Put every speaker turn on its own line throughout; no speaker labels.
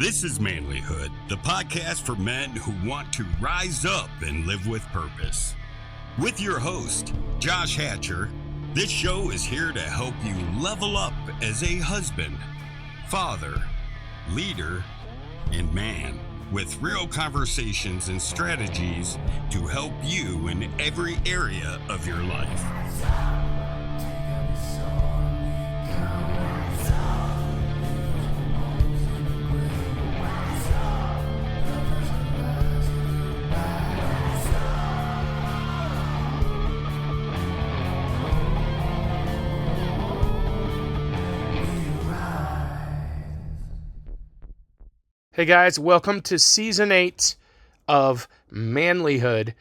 This is Manlihood, the podcast for men who want to rise up and live with purpose. With your host, Josh Hatcher, this show is here to help you level up as a husband, father, leader, and man, with real conversations and strategies to help you in every area of your life.
Hey guys, welcome to Season 8 of Manlihood,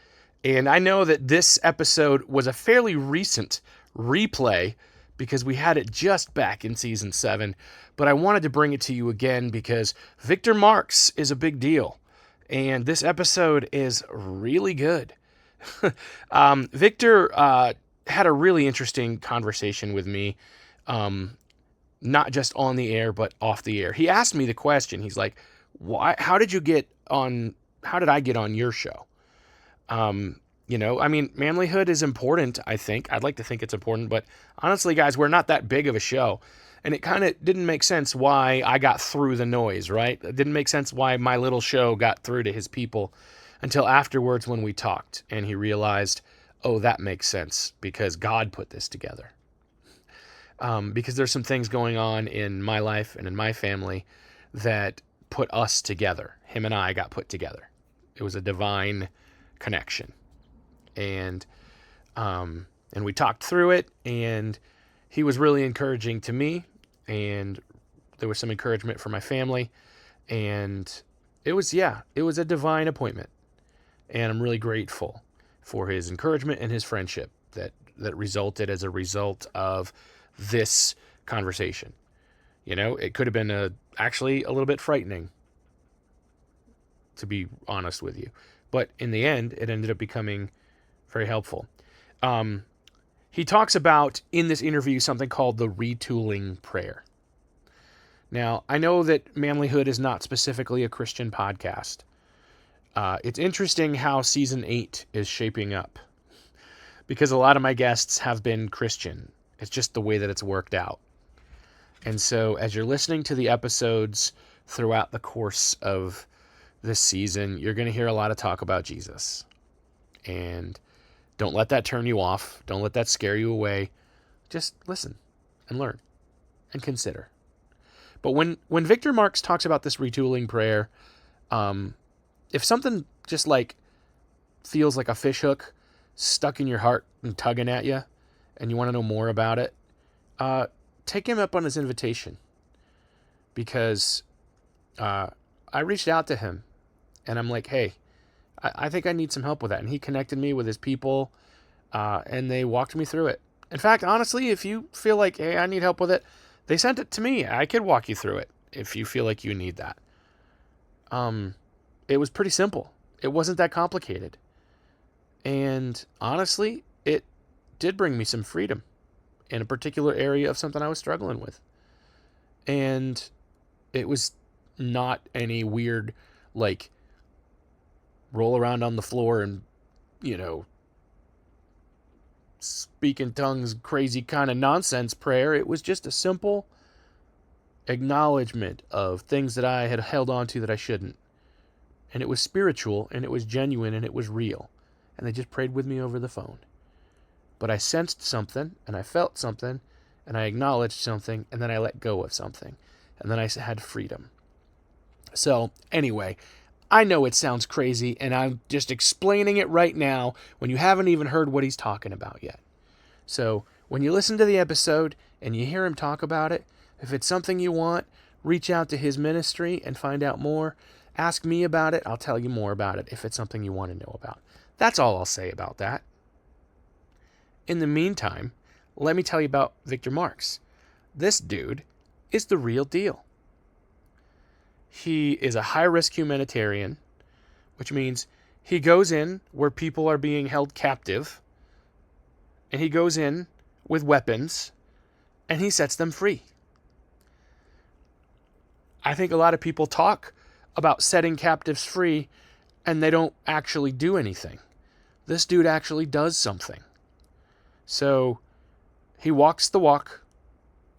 and I know that this episode was a fairly recent replay because we had it just back in Season 7, but I wanted to bring it to you again because Victor Marx is a big deal, and this episode is really good. Victor had a really interesting conversation with me, not just on the air, but off the air. He asked me the question, he's like, how did I get on your show? Manlihood is important, I think. I'd like to think it's important, but honestly, guys, we're not that big of a show. And it kind of didn't make sense why I got through the noise, right? It didn't make sense why my little show got through to his people until afterwards when we talked. And he realized, oh, that makes sense because God put this together. Because there's some things going on in my life and in my family that put us together. Him and I got put together. It was a divine connection. And we talked through it, and he was really encouraging to me, and there was some encouragement for my family, and it was a divine appointment. And I'm really grateful for his encouragement and his friendship that resulted as a result of this conversation. You know, it could have been actually a little bit frightening, to be honest with you. But in the end, it ended up becoming very helpful. He talks about, in this interview, something called the Retooling Prayer. Now, I know that Manlihood is not specifically a Christian podcast. It's interesting how Season 8 is shaping up, because a lot of my guests have been Christian. It's just the way that it's worked out. And so as you're listening to the episodes throughout the course of this season, you're going to hear a lot of talk about Jesus. And don't let that turn you off. Don't let that scare you away. Just listen and learn and consider. But when Victor Marx talks about this retooling prayer, if something just like feels like a fishhook stuck in your heart and tugging at you, and you want to know more about it, take him up on his invitation, because I reached out to him and I'm like, hey, I think I need some help with that. And he connected me with his people, and they walked me through it. In fact, honestly, if you feel like, hey, I need help with it, they sent it to me. I could walk you through it if you feel like you need that. It was pretty simple. It wasn't that complicated. And honestly, it did bring me some freedom in a particular area of something I was struggling with. And it was not any weird, like, roll around on the floor and, speak in tongues, crazy kind of nonsense prayer. It was just a simple acknowledgement of things that I had held on to that I shouldn't. And it was spiritual, and it was genuine, and it was real. And they just prayed with me over the phone. But I sensed something, and I felt something, and I acknowledged something, and then I let go of something. And then I had freedom. So, anyway, I know it sounds crazy, and I'm just explaining it right now when you haven't even heard what he's talking about yet. So, when you listen to the episode, and you hear him talk about it, if it's something you want, reach out to his ministry and find out more. Ask me about it. I'll tell you more about it if it's something you want to know about. That's all I'll say about that. In the meantime, let me tell you about Victor Marx. This dude is the real deal. He is a high-risk humanitarian, which means he goes in where people are being held captive, and he goes in with weapons, and he sets them free. I think a lot of people talk about setting captives free and they don't actually do anything. This dude actually does something. So he walks the walk.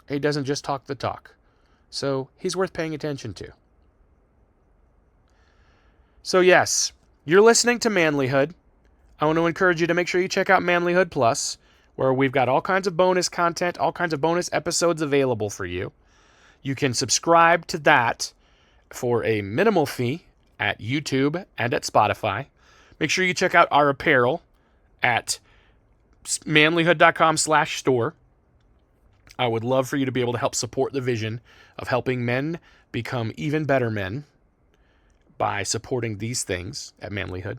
He doesn't just talk the talk. So he's worth paying attention to. So yes, you're listening to Manlihood. I want to encourage you to make sure you check out Manlihood Plus, where we've got all kinds of bonus content, all kinds of bonus episodes available for you. You can subscribe to that for a minimal fee at YouTube and at Spotify. Make sure you check out our apparel at manlihood.com/store. I would love for you to be able to help support the vision of helping men become even better men by supporting these things at Manlihood.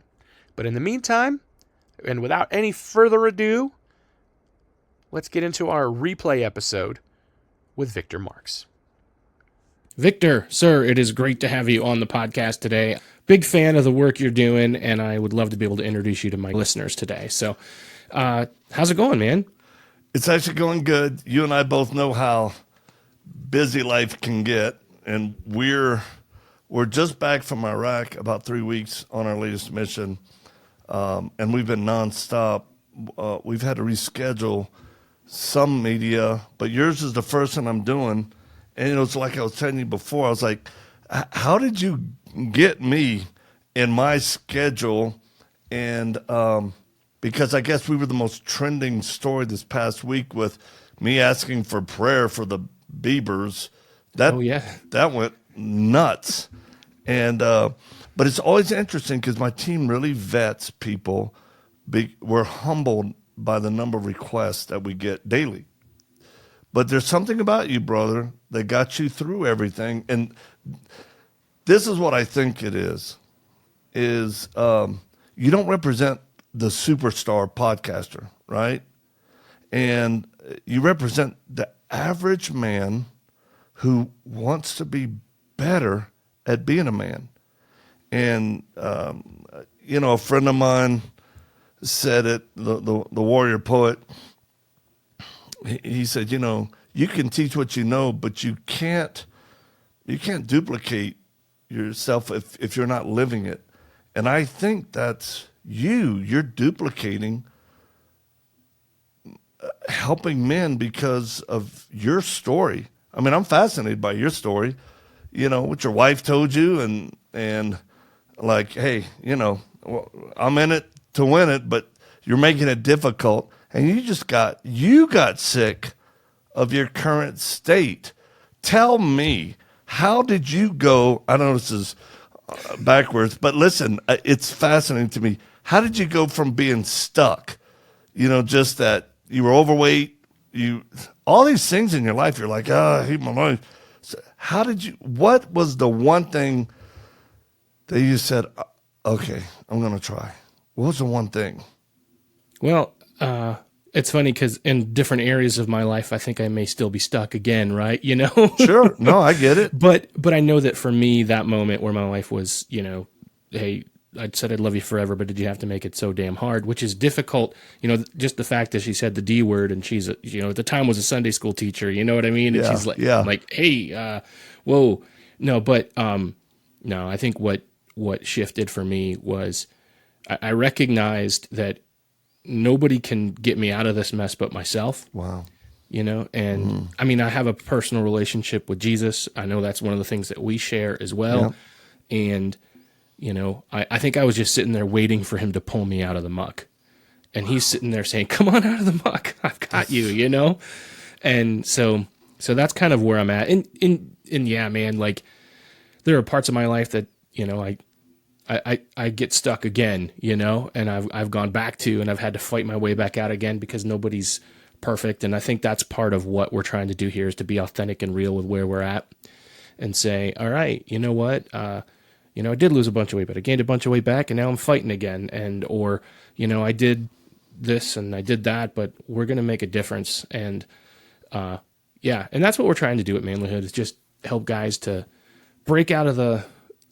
But in the meantime, and without any further ado, let's get into our replay episode with Victor Marx. Victor, sir, it is great to have you on the podcast today. Big fan of the work you're doing, and I would love to be able to introduce you to my listeners today. So, how's it going, man?
It's actually going good. You and I both know how busy life can get, and we're just back from Iraq about 3 weeks on our latest mission, and we've been nonstop. We've had to reschedule some media, but yours is the first one I'm doing. And it's like I was telling you before, I was like, how did you get me in my schedule? And because I guess we were the most trending story this past week with me asking for prayer for the Biebers. That went nuts. And but it's always interesting because my team really vets people. We're humbled by the number of requests that we get daily. But there's something about you, brother, that got you through everything. And this is what I think it is you don't represent the superstar podcaster, right? And you represent the average man who wants to be better at being a man. And, a friend of mine said it, the warrior poet, he said, you can teach what you know, but you can't duplicate yourself if you're not living it. And I think that's you're duplicating helping men because of your story. I mean, I'm fascinated by your story, what your wife told you and like, hey, I'm in it to win it, but you're making it difficult. And you got sick of your current state. Tell me, how did you go? I know this is backwards, but listen, it's fascinating to me. How did you go from being stuck, just that you were overweight, all these things in your life, you're like, I hate my life. So what was the one thing that you said, okay, I'm going to try? What was the one thing?
Well, it's funny because in different areas of my life, I think I may still be stuck again, right?
Sure. No, I get it.
But I know that for me, that moment where my wife was, hey, I said I'd love you forever, but did you have to make it so damn hard? Which is difficult, just the fact that she said the D word and she's, at the time was a Sunday school teacher, you know what I mean? And she's like, hey, whoa. No, but no, I think what shifted for me was I recognized that nobody can get me out of this mess but myself.
Wow.
And I mean, I have a personal relationship with Jesus. I know that's one of the things that we share as well. Yeah. And, I think I was just sitting there waiting for him to pull me out of the muck. And he's sitting there saying, come on out of the muck. I've got you, And so that's kind of where I'm at. And yeah, man, like there are parts of my life that, I get stuck again, and I've gone back to, and I've had to fight my way back out again because nobody's perfect. And I think that's part of what we're trying to do here is to be authentic and real with where we're at and say, all right, you know what? I did lose a bunch of weight, but I gained a bunch of weight back and now I'm fighting again. Or I did this and I did that, but we're going to make a difference. And, and that's what we're trying to do at Manlihood is just help guys to break out of the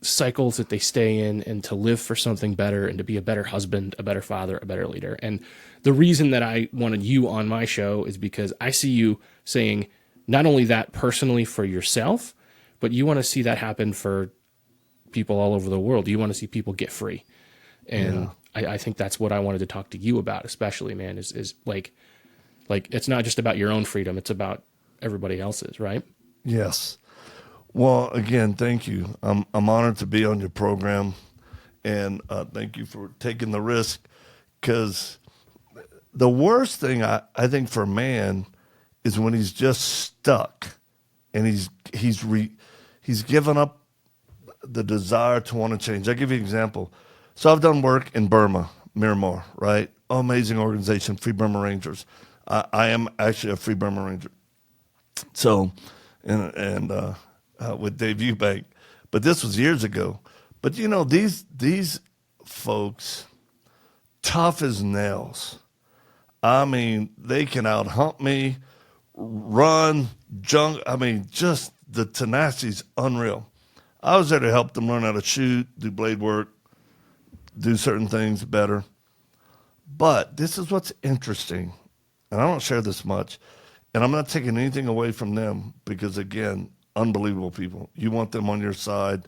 cycles that they stay in and to live for something better and to be a better husband, a better father, a better leader. And the reason that I wanted you on my show is because I see you saying not only that personally for yourself, But you want to see that happen for people all over the world. You want to see people get free. And I think that's what I wanted to talk to you about, especially, man, is like it's not just about your own freedom. It's about everybody else's, right?
Yes. Well, again, thank you. I'm honored to be on your program, and thank you for taking the risk, because the worst thing I think for a man is when he's just stuck and he's given up the desire to want to change. I'll give you an example. So I've done work in Burma, Myanmar, right? Amazing organization, Free Burma Rangers. I am actually a Free Burma Ranger. So, and with Dave Eubank, but this was years ago. But you know, these folks, tough as nails. I mean, they can out-hump me, run, jump. I mean, just the tenacity's unreal. I was there to help them learn how to shoot, do blade work, do certain things better. But this is what's interesting, and I don't share this much, and I'm not taking anything away from them because, again, unbelievable people. You want them on your side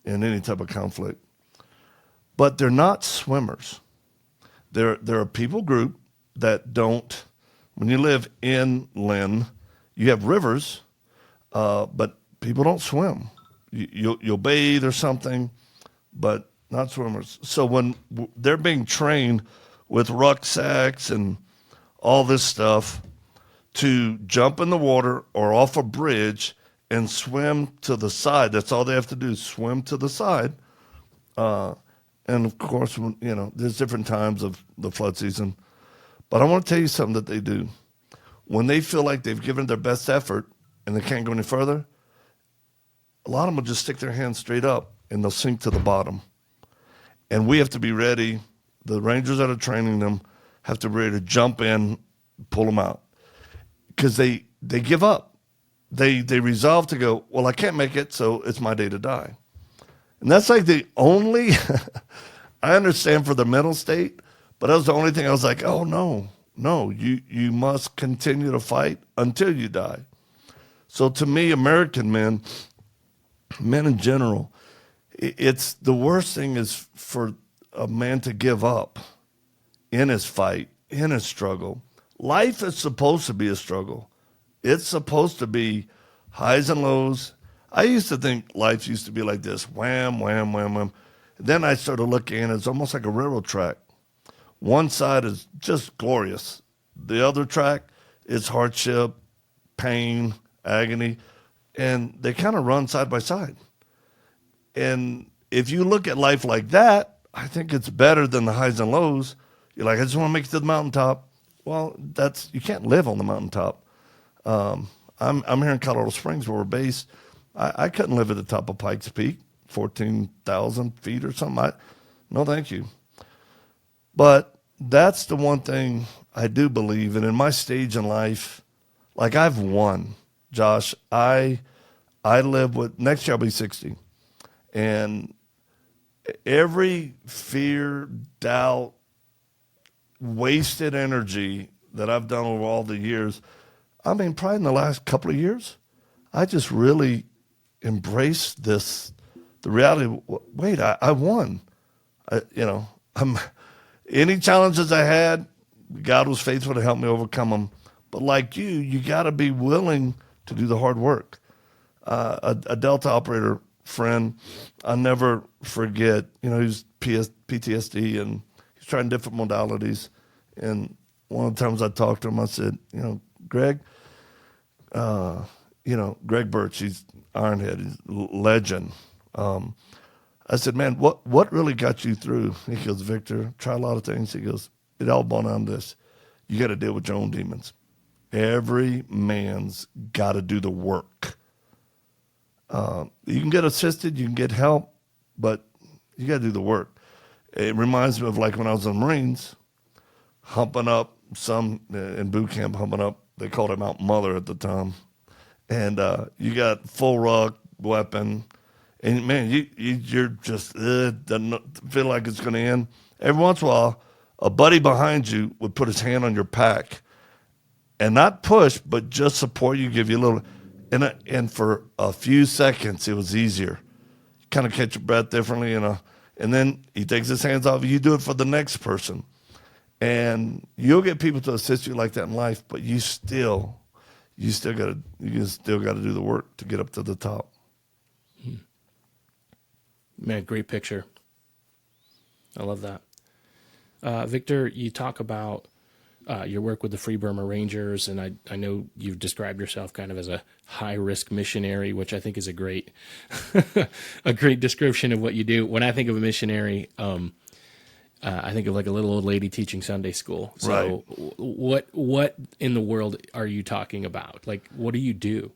in any type of conflict. But they're not swimmers. They're a people group that don't, when you live inland, you have rivers, but people don't swim. You'll bathe or something, but not swimmers. So when they're being trained with rucksacks and all this stuff to jump in the water or off a bridge and swim to the side, that's all they have to do, is swim to the side. And of course, you know, there's different times of the flood season. But I want to tell you something that they do. When they feel like they've given their best effort and they can't go any further, a lot of them will just stick their hands straight up and they'll sink to the bottom. And we have to be ready. The Rangers that are training them have to be ready to jump in, pull them out. Because they give up. They resolve to go, well, I can't make it, so it's my day to die. And that's like the only, I understand for the mental state, but that was the only thing I was like, oh, no, you must continue to fight until you die. So to me, American men in general, it's the worst thing is for a man to give up in his fight, in his struggle. Life is supposed to be a struggle. It's supposed to be highs and lows. I used to think life used to be like this, wham, wham, wham, wham. Then I started looking, and it's almost like a railroad track. One side is just glorious. The other track is hardship, pain, agony, and they kind of run side by side. And if you look at life like that, I think it's better than the highs and lows. You're like, I just want to make it to the mountaintop. Well, you can't live on the mountaintop. I'm here in Colorado Springs where we're based. I couldn't live at the top of Pikes Peak, 14,000 feet or something. No, thank you. But that's the one thing I do believe. And in my stage in life, like I've won, Josh. I live with, next year I'll be 60. And every fear, doubt, wasted energy that I've done over all the years, I mean, probably in the last couple of years, I just really embraced the reality. Wait, I won. Any challenges I had, God was faithful to help me overcome them. But like you got to be willing to do the hard work. A Delta operator friend, I'll never forget, he's PTSD and he's trying different modalities. And one of the times I talked to him, I said, Greg, Greg Birch, he's Ironhead, he's a legend. I said, man, what really got you through? He goes, Victor, try a lot of things. He goes, it all boiled down to this. You got to deal with your own demons. Every man's got to do the work. You can get assisted, you can get help, but you got to do the work. It reminds me of like when I was in the Marines, humping up in boot camp, they called it Mount Mother at the time. And you got full ruck, weapon, and man, you're just, doesn't feel like it's going to end. Every once in a while, a buddy behind you would put his hand on your pack and not push, but just support you, give you a little, And for a few seconds, it was easier. You kind of catch your breath differently, and then he takes his hands off. You do it for the next person. And you'll get people to assist you like that in life, but you still got to do the work to get up to the top.
Man, great picture. I love that. Victor, you talk about your work with the Free Burma Rangers, and I know you've described yourself kind of as a high-risk missionary, which I think is a great a great description of what you do. When I think of a missionary, I think of like a little old lady teaching Sunday school. So
right.
What in the world are you talking about? Like, what do you do?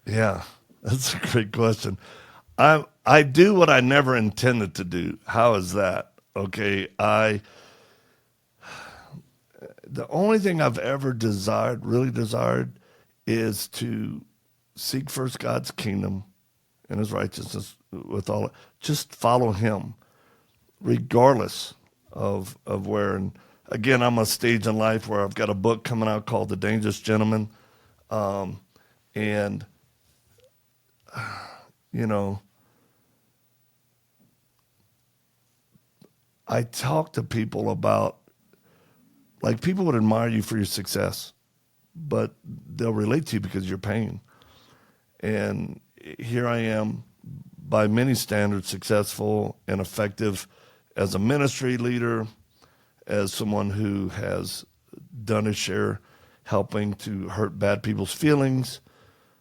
Yeah, that's a great question. I do what I never intended to do. How is that? Okay, the only thing I've ever really desired, is to seek first God's kingdom and his righteousness with all. Just follow him, regardless of where. And again, I'm a stage in life where I've got a book coming out called The Dangerous Gentleman. And, I talk to people about, like, people would admire you for your success, but they'll relate to you because of your pain. And here I am, by many standards, successful and effective as a ministry leader, as someone who has done his share helping to hurt bad people's feelings,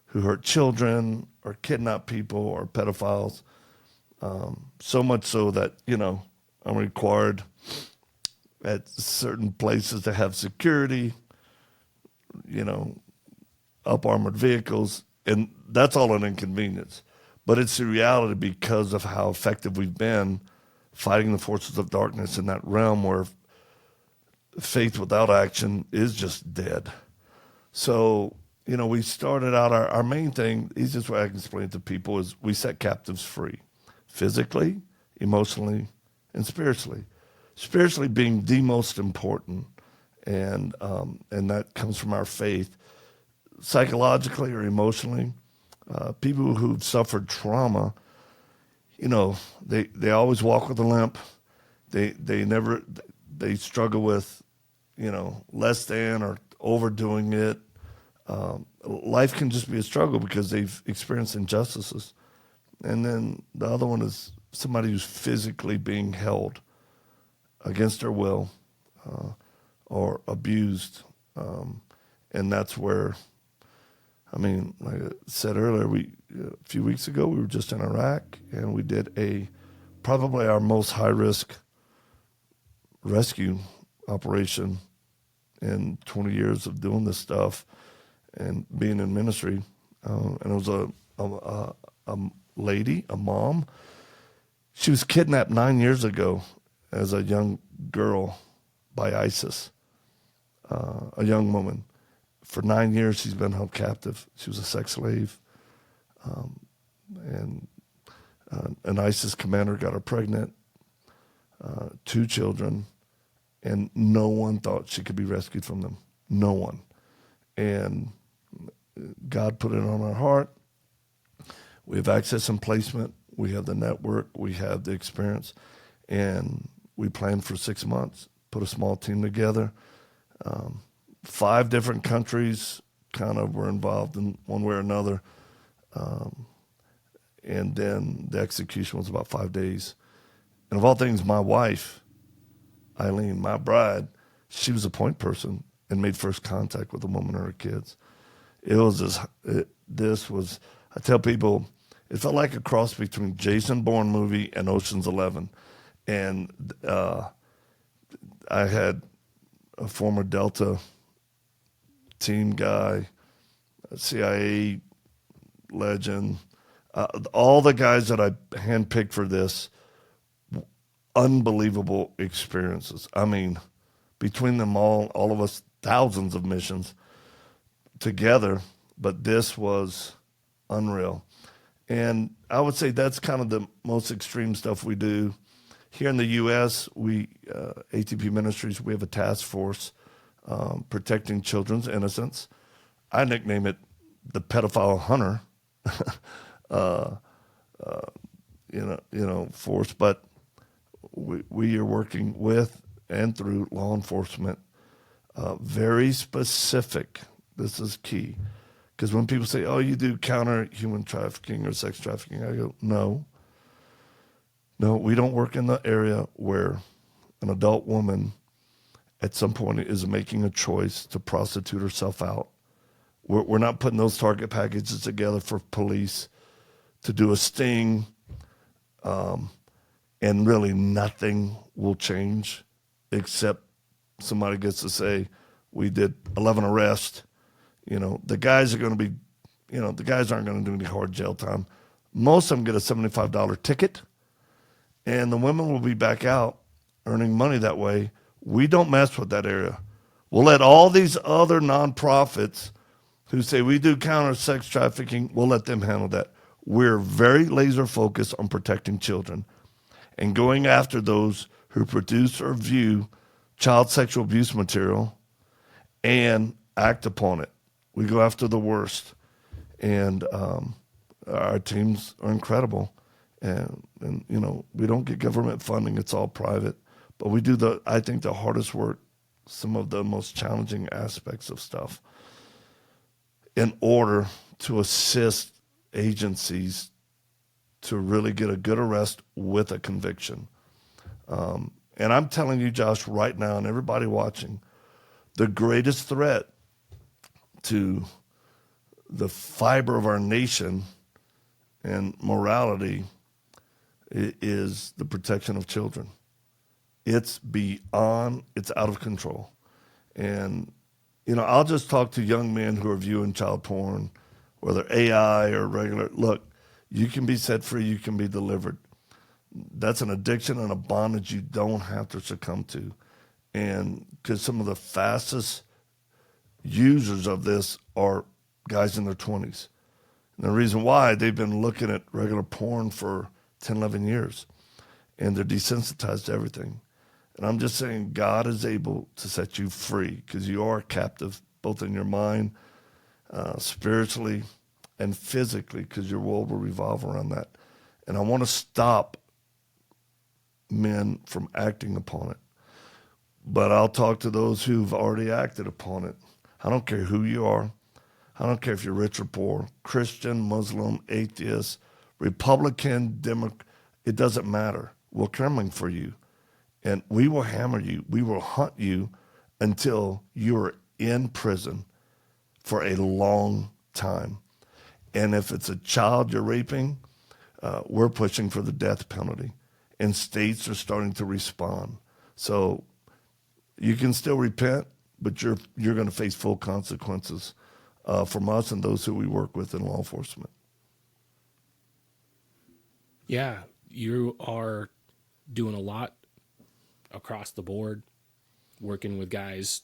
who hurt children or kidnap people or pedophiles. So much so that, I'm required at certain places to have security, up armored vehicles, and that's all an inconvenience. But it's the reality because of how effective we've been fighting the forces of darkness in that realm where faith without action is just dead. So, we started out, our main thing, the easiest way I can explain it to people is we set captives free, physically, emotionally, and spiritually. Spiritually being the most important, and that comes from our faith. Psychologically or emotionally, people who've suffered trauma, they always walk with a limp. They struggle with, less than or overdoing it. Life can just be a struggle because they've experienced injustices. And then the other one is somebody who's physically being held against their will or abused. And that's where, like I said earlier, a few weeks ago, we were just in Iraq, and we did probably our most high-risk rescue operation in 20 years of doing this stuff and being in ministry. And it was a lady, a mom. She was kidnapped 9 years ago as a young girl by ISIS, a young woman. For 9 years, she's been held captive. She was a sex slave. And an ISIS commander got her pregnant, 2 children, and no one thought she could be rescued from them. No one. And God put it on our heart. We have access and placement. We have the network. We have the experience. And we planned for 6 months, put a small team together. 5 different countries kind of were involved in one way or another. And then the execution was about 5 days. And of all things, my wife, Eileen, my bride, she was a point person and made first contact with a woman and her kids. I tell people, it felt like a cross between Jason Bourne movie and Ocean's 11. And I had a former Delta team guy, a CIA legend, all the guys that I handpicked for this, unbelievable experiences. Between them all of us, thousands of missions together, but this was unreal. And I would say that's kind of the most extreme stuff we do. Here in the U.S., ATP Ministries, we have a task force protecting children's innocence. I nickname it the pedophile hunter, force, but we are working with and through law enforcement, very specific. This is key. Because when people say, oh, you do counter human trafficking or sex trafficking, I go, no, we don't work in the area where an adult woman at some point is making a choice to prostitute herself out. We're not putting those target packages together for police to do a sting, and really nothing will change except somebody gets to say, we did 11 arrests. The guys are going to be, the guys aren't going to do any hard jail time. Most of them get a $75 ticket, and the women will be back out earning money that way. We don't mess with that area. We'll let all these other nonprofits who say we do counter sex trafficking, we'll let them handle that. We're very laser focused on protecting children and going after those who produce or view child sexual abuse material and act upon it. We go after the worst. And our teams are incredible. And we don't get government funding. It's all private. But we do I think the hardest work, some of the most challenging aspects of stuff in order to assist agencies to really get a good arrest with a conviction. And I'm telling you, Josh, right now, and everybody watching, the greatest threat to the fiber of our nation and morality is the protection of children. It's out of control. And, I'll just talk to young men who are viewing child porn, whether AI or regular. Look, you can be set free, you can be delivered. That's an addiction and a bondage you don't have to succumb to. And because some of the fastest users of this are guys in their 20s. And the reason why, they've been looking at regular porn for 10, 11 years, and they're desensitized to everything. And I'm just saying God is able to set you free because you are captive, both in your mind, spiritually, and physically, because your world will revolve around that. And I want to stop men from acting upon it. But I'll talk to those who've already acted upon it. I don't care who you are. I don't care if you're rich or poor, Christian, Muslim, atheist, Republican, Democrat. It doesn't matter. We're coming for you. And we will hammer you. We will hunt you until you're in prison for a long time. And if it's a child you're raping, we're pushing for the death penalty. And states are starting to respond. So you can still repent, but you're going to face full consequences from us and those who we work with in law enforcement.
Yeah, you are doing a lot across the board, working with guys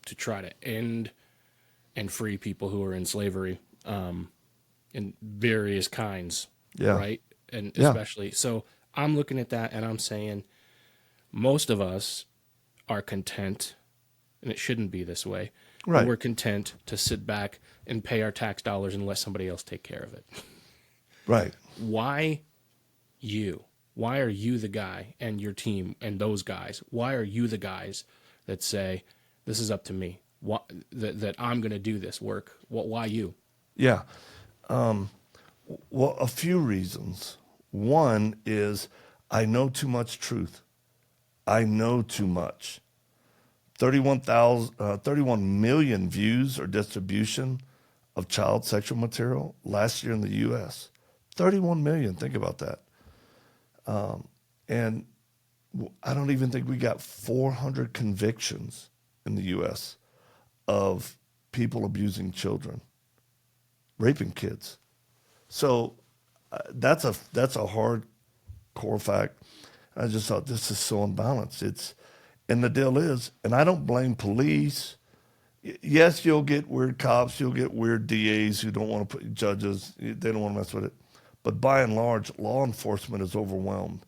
to try to end and free people who are in slavery in various kinds, right? And especially, so I'm looking at that and I'm saying most of us are content, and it shouldn't be this way. Right. We're content to sit back and pay our tax dollars and let somebody else take care of it.
Right.
Why you? Why are you the guy and your team and those guys? Why are you the guys that say, this is up to me, that I'm going to do this work? Why you?
Yeah. Well, a few reasons. One is I know too much truth. I know too much. 31 million views or distribution of child sexual material last year in the U.S. 31 million, think about that. And I don't even think we got 400 convictions in the U.S. of people abusing children, raping kids. So that's a hardcore fact. I just thought this is so unbalanced. And the deal is, and I don't blame police. Yes, you'll get weird cops, you'll get weird DAs who don't want to put judges, they don't want to mess with it. But by and large, law enforcement is overwhelmed.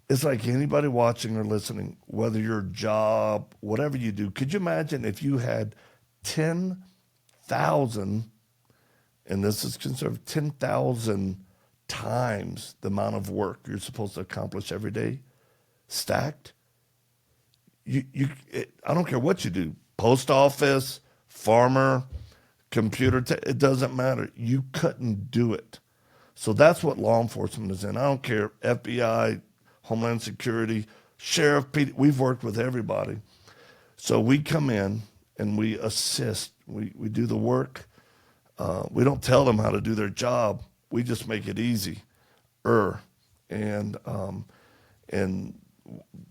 It's like anybody watching or listening, whether your job, whatever you do, could you imagine if you had 10,000 and this is conservative, 10,000 times the amount of work you're supposed to accomplish every day, stacked. I don't care what you do, post office, farmer, computer, it doesn't matter. You couldn't do it. So that's what law enforcement is in. I don't care, FBI, Homeland Security, Sheriff, we've worked with everybody. So we come in and we assist. We do the work. We don't tell them how to do their job. We just make it easy. And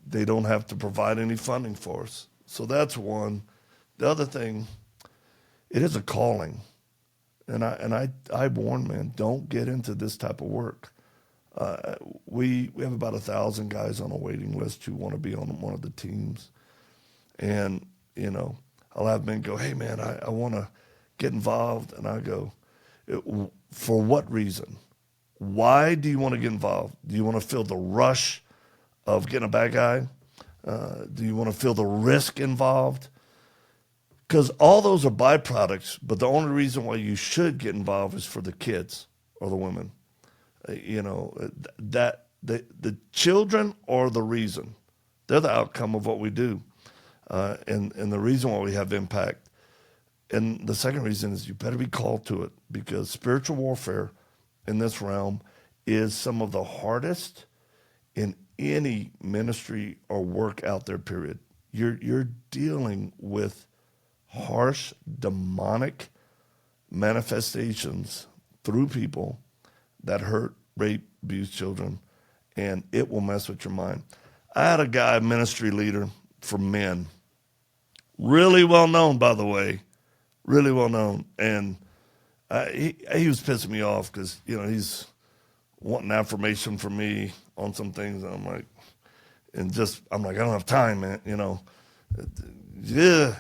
they don't have to provide any funding for us. So that's one. The other thing, it is a calling. And I warn men, don't get into this type of work. We have about 1,000 guys on a waiting list who want to be on one of the teams. And, I'll have men go, hey, man, I want to get involved. And I go, for what reason? Why do you want to get involved? Do you want to feel the rush of getting a bad guy? Do you want to feel the risk involved? Because all those are byproducts, but the only reason why you should get involved is for the kids or the women. That the children are the reason. They're the outcome of what we do, and the reason why we have impact. And the second reason is you better be called to it, because spiritual warfare in this realm is some of the hardest in any ministry or work out there, period. You're dealing with harsh, demonic manifestations through people that hurt, rape, abuse children, and it will mess with your mind. I had a guy, ministry leader for men, really well known, by the way, really well known, and he was pissing me off because, he's wanting affirmation from me on some things, and I'm like, I don't have time, man, yeah.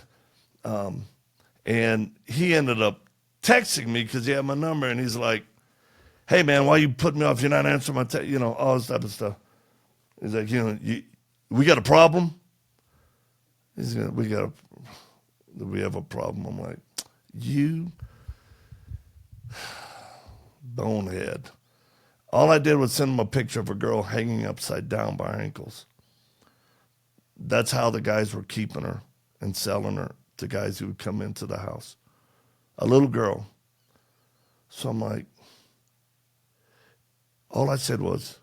And he ended up texting me because he had my number, and he's like, hey, man, why you putting me off? You're not answering my text, all this type of stuff. He's like, we got a problem? He's like, we have a problem. I'm like, you bonehead. All I did was send him a picture of a girl hanging upside down by her ankles. That's how the guys were keeping her and selling her to guys who would come into the house. A little girl. So I'm like, all I said was,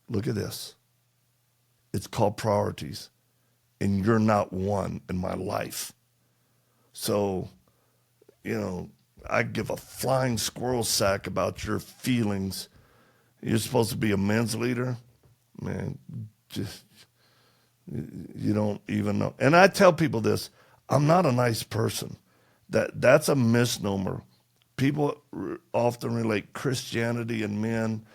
look at this. It's called priorities, and you're not one in my life. So, I give a flying squirrel sack about your feelings. You're supposed to be a men's leader. Man, you don't even know. And I tell people this, I'm not a nice person. That's a misnomer. People often relate Christianity and men,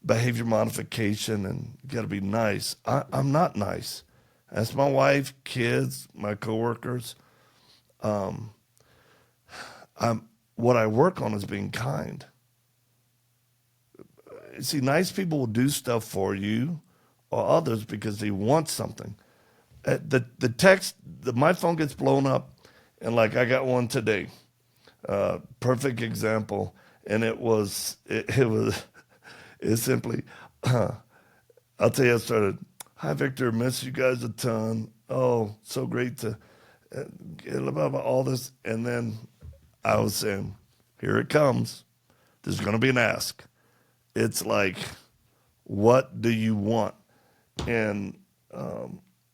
behavior modification, and you got to be nice. I'm not nice. That's my wife, kids, my coworkers. What I work on is being kind. See, nice people will do stuff for you or others because they want something. The text, my phone gets blown up, and like I got one today. Perfect example, and it's simply, I'll tell you, I started, hi Victor, miss you guys a ton. Oh, so great to get about all this, and then I was saying, here it comes. There's going to be an ask. It's like, what do you want? And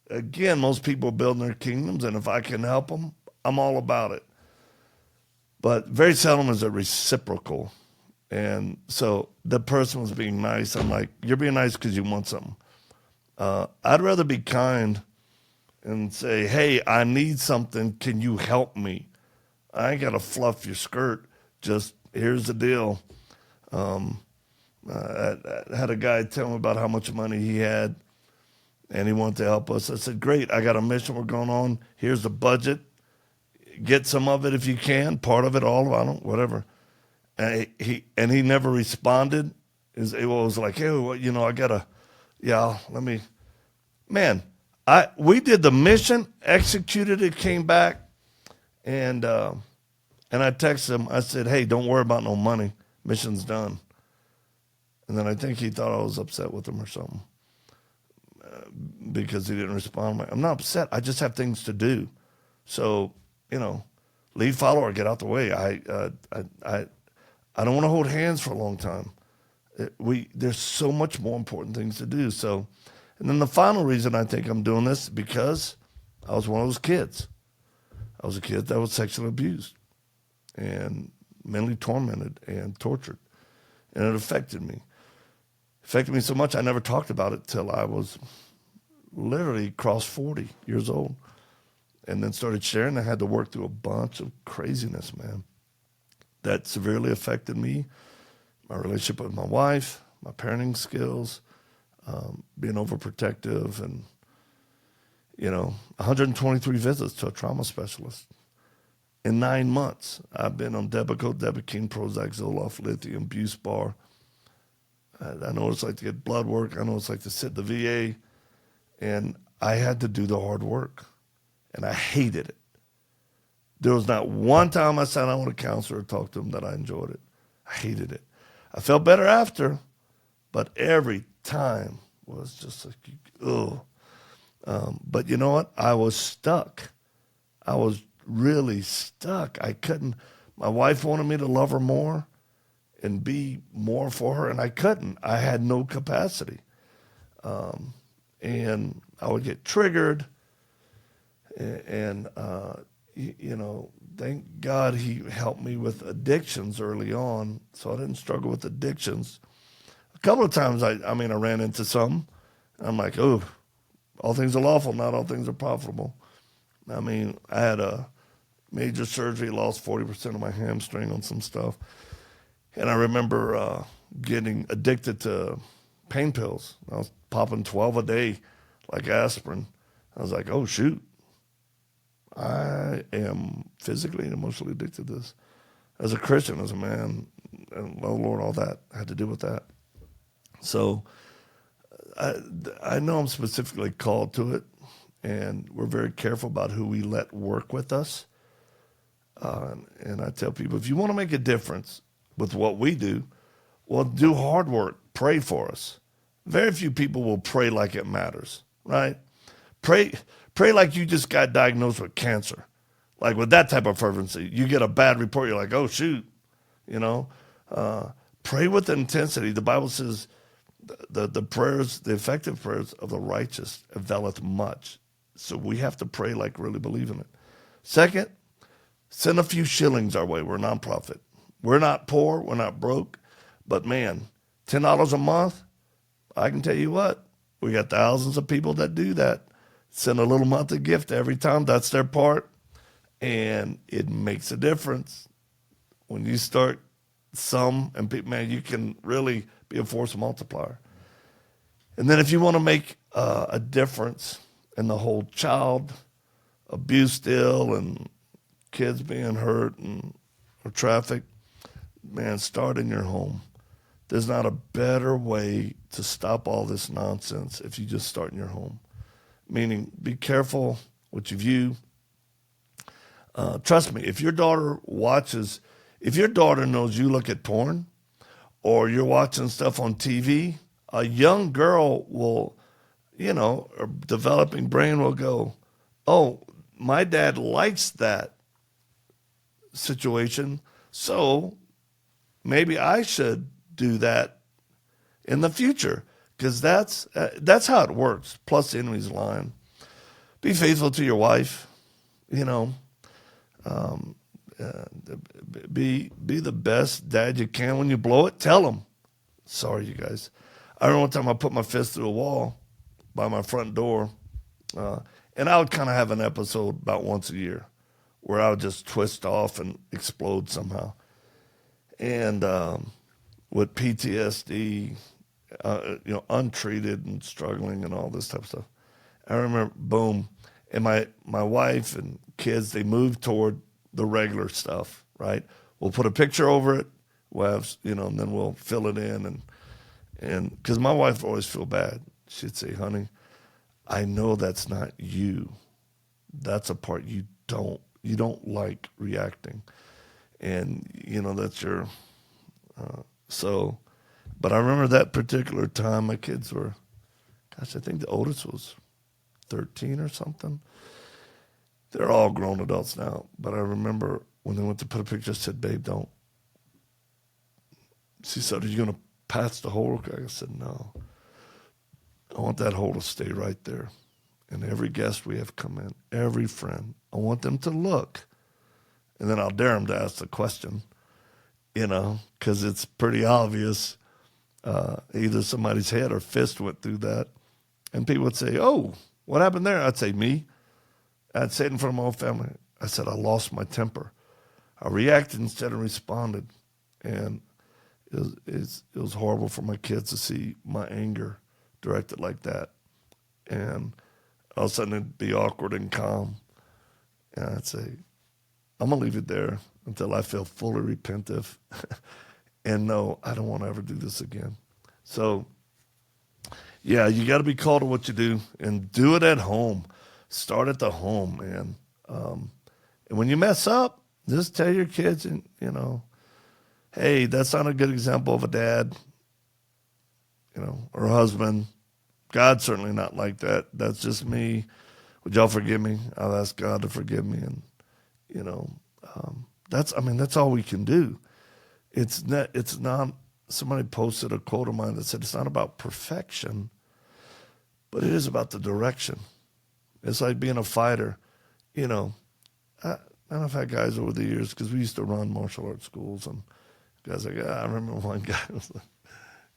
again, most people are building their kingdoms, and if I can help them, I'm all about it. But very seldom is it reciprocal. And so the person was being nice. I'm like, you're being nice because you want something. I'd rather be kind and say, hey, I need something. Can you help me? I ain't got to fluff your skirt. Just here's the deal. I had a guy tell me about how much money he had, and he wanted to help us. I said, great, I got a mission we're going on. Here's the budget. Get some of it if you can, part of it, all of it, I don't, whatever. And he never responded. It was like, hey, well, I gotta, let me, man. We did the mission, executed it, came back, and And I texted him. I said, hey, don't worry about no money. Mission's done. And then I think he thought I was upset with him or something because he didn't respond. I'm not upset. I just have things to do. So, lead, follow, or get out the way. I don't want to hold hands for a long time. There's so much more important things to do. So, and then the final reason I think I'm doing this is because I was one of those kids. I was a kid that was sexually abused and mentally tormented and tortured. And it affected me. Affected me so much I never talked about it till I was literally crossed 40 years old. And then started sharing. I had to work through a bunch of craziness, man, that severely affected me, my relationship with my wife, my parenting skills, being overprotective, and 123 visits to a trauma specialist. In 9 months, I've been on Depakote, Depakine, Prozac, Zoloft, lithium, Buspar. I know what it's like to get blood work. I know what it's like to sit in the VA. And I had to do the hard work. And I hated it. There was not one time I sat down with a counselor or talked to him that I enjoyed it. I hated it. I felt better after, but every time was just like, ugh. But you know what? I was stuck. I was really stuck. I couldn't. My wife wanted me to love her more and be more for her, and I couldn't. I had no capacity. And I would get triggered. And thank God he helped me with addictions early on, so I didn't struggle with addictions. A couple of times I ran into some. I'm like, oh, all things are lawful, not all things are profitable. I had a major surgery, lost 40% of my hamstring on some stuff. And I remember getting addicted to pain pills. I was popping 12 a day, like aspirin. I was like, oh, shoot. I am physically and emotionally addicted to this. As a Christian, as a man, and oh Lord, all that had to do with that. So I know I'm specifically called to it, and we're very careful about who we let work with us. And I tell people, if you want to make a difference with what we do, well, do hard work. Pray for us. Very few people will pray like it matters, right? Pray like you just got diagnosed with cancer. Like with that type of fervency. You get a bad report, you're like, oh, shoot. Pray with intensity. The Bible says the prayers, the effective prayers of the righteous availeth much. So we have to pray like really believe in it. Second, send a few shillings our way. We're a nonprofit. We're not poor. We're not broke. But, man, $10 a month, I can tell you what, we got thousands of people that do that. Send a little monthly gift every time. That's their part. And it makes a difference. When you start and people, man, you can really be a force multiplier. And then if you want to make a difference in the whole child abuse deal and kids being hurt or trafficked, man, start in your home. There's not a better way to stop all this nonsense if you just start in your home. Meaning, be careful what you view. Trust me, if your daughter knows you look at porn or you're watching stuff on TV, a young girl will, or developing brain will go, oh, my dad likes that situation, so maybe I should do that in the future, because that's how it works. Plus, the enemy's lying. Be faithful to your wife. Be the best dad you can. When you blow it, tell them. Sorry, you guys. I remember one time I put my fist through a wall by my front door, and I would kind of have an episode about once a year where I would just twist off and explode somehow. And with PTSD, untreated and struggling and all this type of stuff. I remember, boom, and my wife and kids, they moved toward the regular stuff, right? We'll put a picture over it, we'll have, and then we'll fill it in. And because my wife would always feel bad. She'd say, honey, I know that's not you. That's a part you don't like reacting. and that's your but I remember that particular time my kids were, gosh, I think the oldest was 13 or something. They're all grown adults now, but I remember when they went to put a picture, I said, babe, don't. She said, are you going to pass the hole? I said, no. I want that hole to stay right there. And every guest we have come in, every friend, I want them to look. And then I'll dare them to ask the question, because it's pretty obvious. Either somebody's head or fist went through that. And people would say, oh, what happened there? I'd say, me. I'd say it in front of my whole family. I said, I lost my temper. I reacted instead of responded. And it was horrible for my kids to see my anger directed like that. And all of a sudden it'd be awkward and calm. And I'd say, I'm going to leave it there until I feel fully repentive. And no, I don't want to ever do this again. So, yeah, you got to be called to what you do and do it at home. Start at the home, man. And when you mess up, just tell your kids, and hey, that's not a good example of a dad, or a husband. God's certainly not like that. That's just me. Would y'all forgive me? I'll ask God to forgive me, and that's all we can do. It's not. Somebody posted a quote of mine that said it's not about perfection, but it is about the direction. It's like being a fighter. I've had guys over the years, because we used to run martial arts schools, and guys like, I remember one guy was like,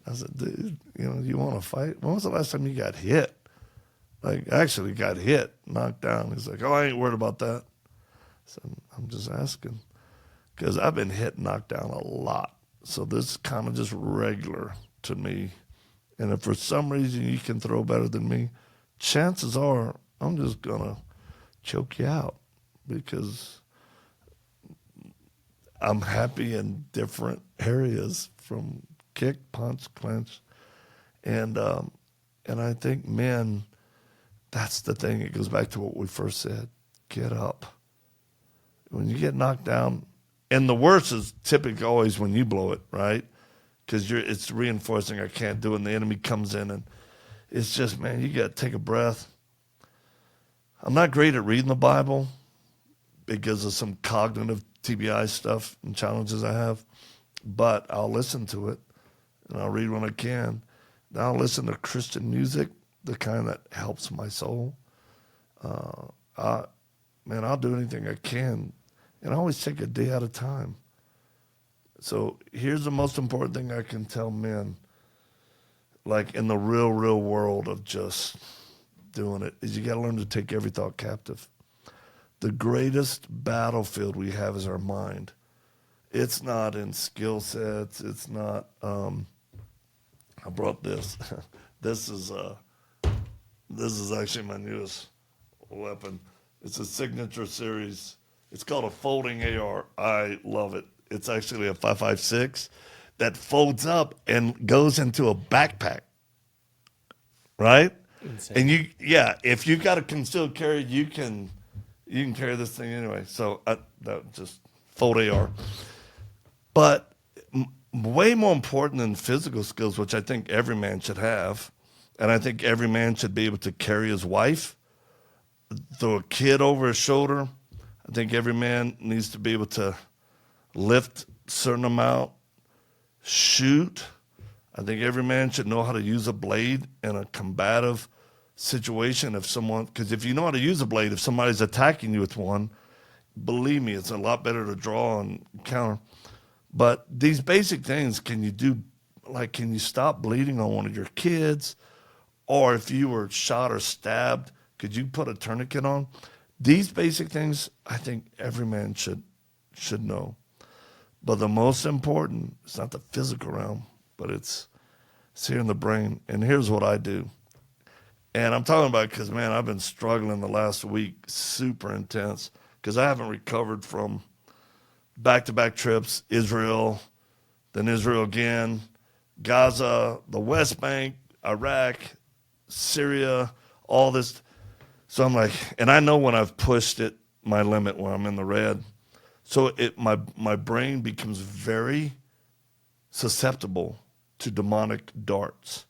I said, dude, you want to fight? When was the last time you got hit? Like, actually got hit, knocked down. He's like, oh, I ain't worried about that. So I'm just asking, because I've been hit and knocked down a lot. So this is kind of just regular to me. And if for some reason you can throw better than me, chances are I'm just going to choke you out, because I'm happy in different areas, from kick, punch, clinch. And I think, men, that's the thing. It goes back to what we first said. Get up. When you get knocked down, and the worst is typically always when you blow it, right? Because it's reinforcing, I can't do it, and the enemy comes in, and it's just, man, you got to take a breath. I'm not great at reading the Bible because of some cognitive TBI stuff and challenges I have, but I'll listen to it, and I'll read when I can. Then I'll listen to Christian music, the kind that helps my soul. I'll do anything I can, and I always take a day at a time. So here's the most important thing I can tell men, like in the real world of just doing it, is you got to learn to take every thought captive. The greatest battlefield we have is our mind. It's not in skill sets. It's not, I brought this. This is actually my newest weapon. It's a signature series. It's called a folding AR. I love it. It's actually a 5.56 that folds up and goes into a backpack, right? Insane. And if you've got a concealed carry, you can carry this thing anyway. So that just fold AR. But way more important than physical skills, which I think every man should have, and I think every man should be able to carry his wife, throw a kid over his shoulder. I think every man needs to be able to lift a certain amount, shoot. I think every man should know how to use a blade in a combative situation. Because if you know how to use a blade, if somebody's attacking you with one, believe me, it's a lot better to draw and counter. But these basic things, can you stop bleeding on one of your kids? Or if you were shot or stabbed, could you put a tourniquet on? These basic things, I think every man should know. But the most important, it's not the physical realm, but it's here in the brain. And here's what I do. And I'm talking about because, man, I've been struggling the last week, super intense, because I haven't recovered from back-to-back trips, Israel, then Israel again, Gaza, the West Bank, Iraq, Syria, all this. So I'm like, and I know when I've pushed it, my limit, when I'm in the red. So my brain becomes very susceptible to demonic darts.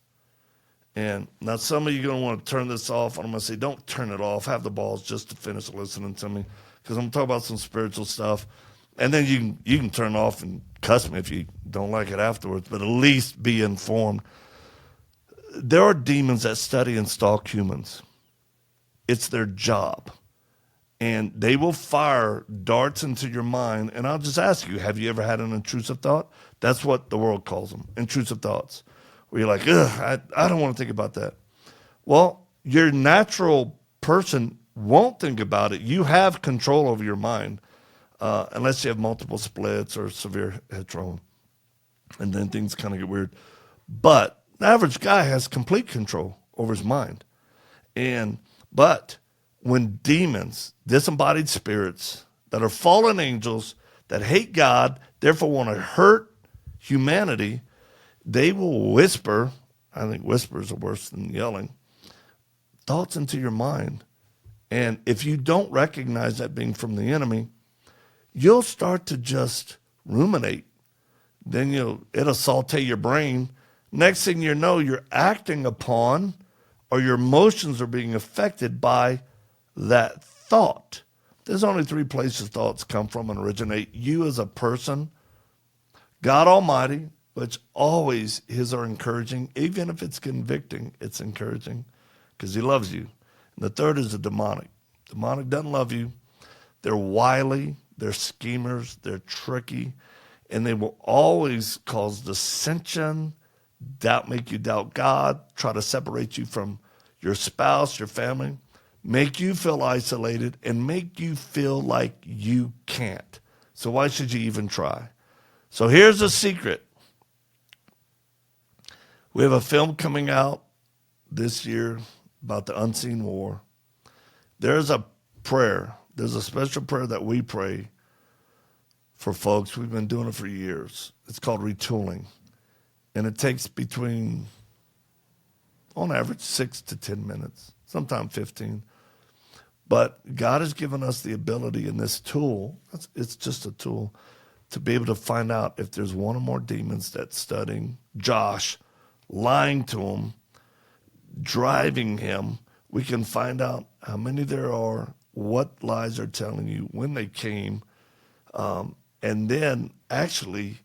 And now some of you are going to want to turn this off. And I'm going to say, don't turn it off. Have the balls just to finish listening to me, because I'm going to talk about some spiritual stuff. And then you can turn off and cuss me if you don't like it afterwards, but at least be informed. There are demons that study and stalk humans. It's their job. And they will fire darts into your mind. And I'll just ask you, have you ever had an intrusive thought? That's what the world calls them, intrusive thoughts. Where you're like, ugh, I don't want to think about that. Well, your natural person won't think about it. You have control over your mind, unless you have multiple splits or severe head trauma. And then things kind of get weird. But the average guy has complete control over his mind. But when demons, disembodied spirits that are fallen angels that hate God, therefore want to hurt humanity, they will whisper, I think whispers are worse than yelling, thoughts into your mind. And if you don't recognize that being from the enemy, you'll start to just ruminate. Then it'll saute your brain. Next thing you know, you're acting upon, or your emotions are being affected by that thought. There's only three places thoughts come from and originate. You as a person, God Almighty, which always his are encouraging. Even if it's convicting, it's encouraging because he loves you. And the third is the demonic. Demonic doesn't love you. They're wily, they're schemers, they're tricky, and they will always cause dissension, make you doubt God, try to separate you from your spouse, your family, make you feel isolated, and make you feel like you can't. So why should you even try? So here's the secret. We have a film coming out this year about the unseen war. There's a prayer. There's a special prayer that we pray for folks. We've been doing it for years. It's called Retooling. And it takes between, on average, 6 to 10 minutes, sometimes 15. But God has given us the ability in this tool, it's just a tool, to be able to find out if there's one or more demons that's studying Josh, lying to him, driving him. We can find out how many there are, what lies are telling you, when they came, and then actually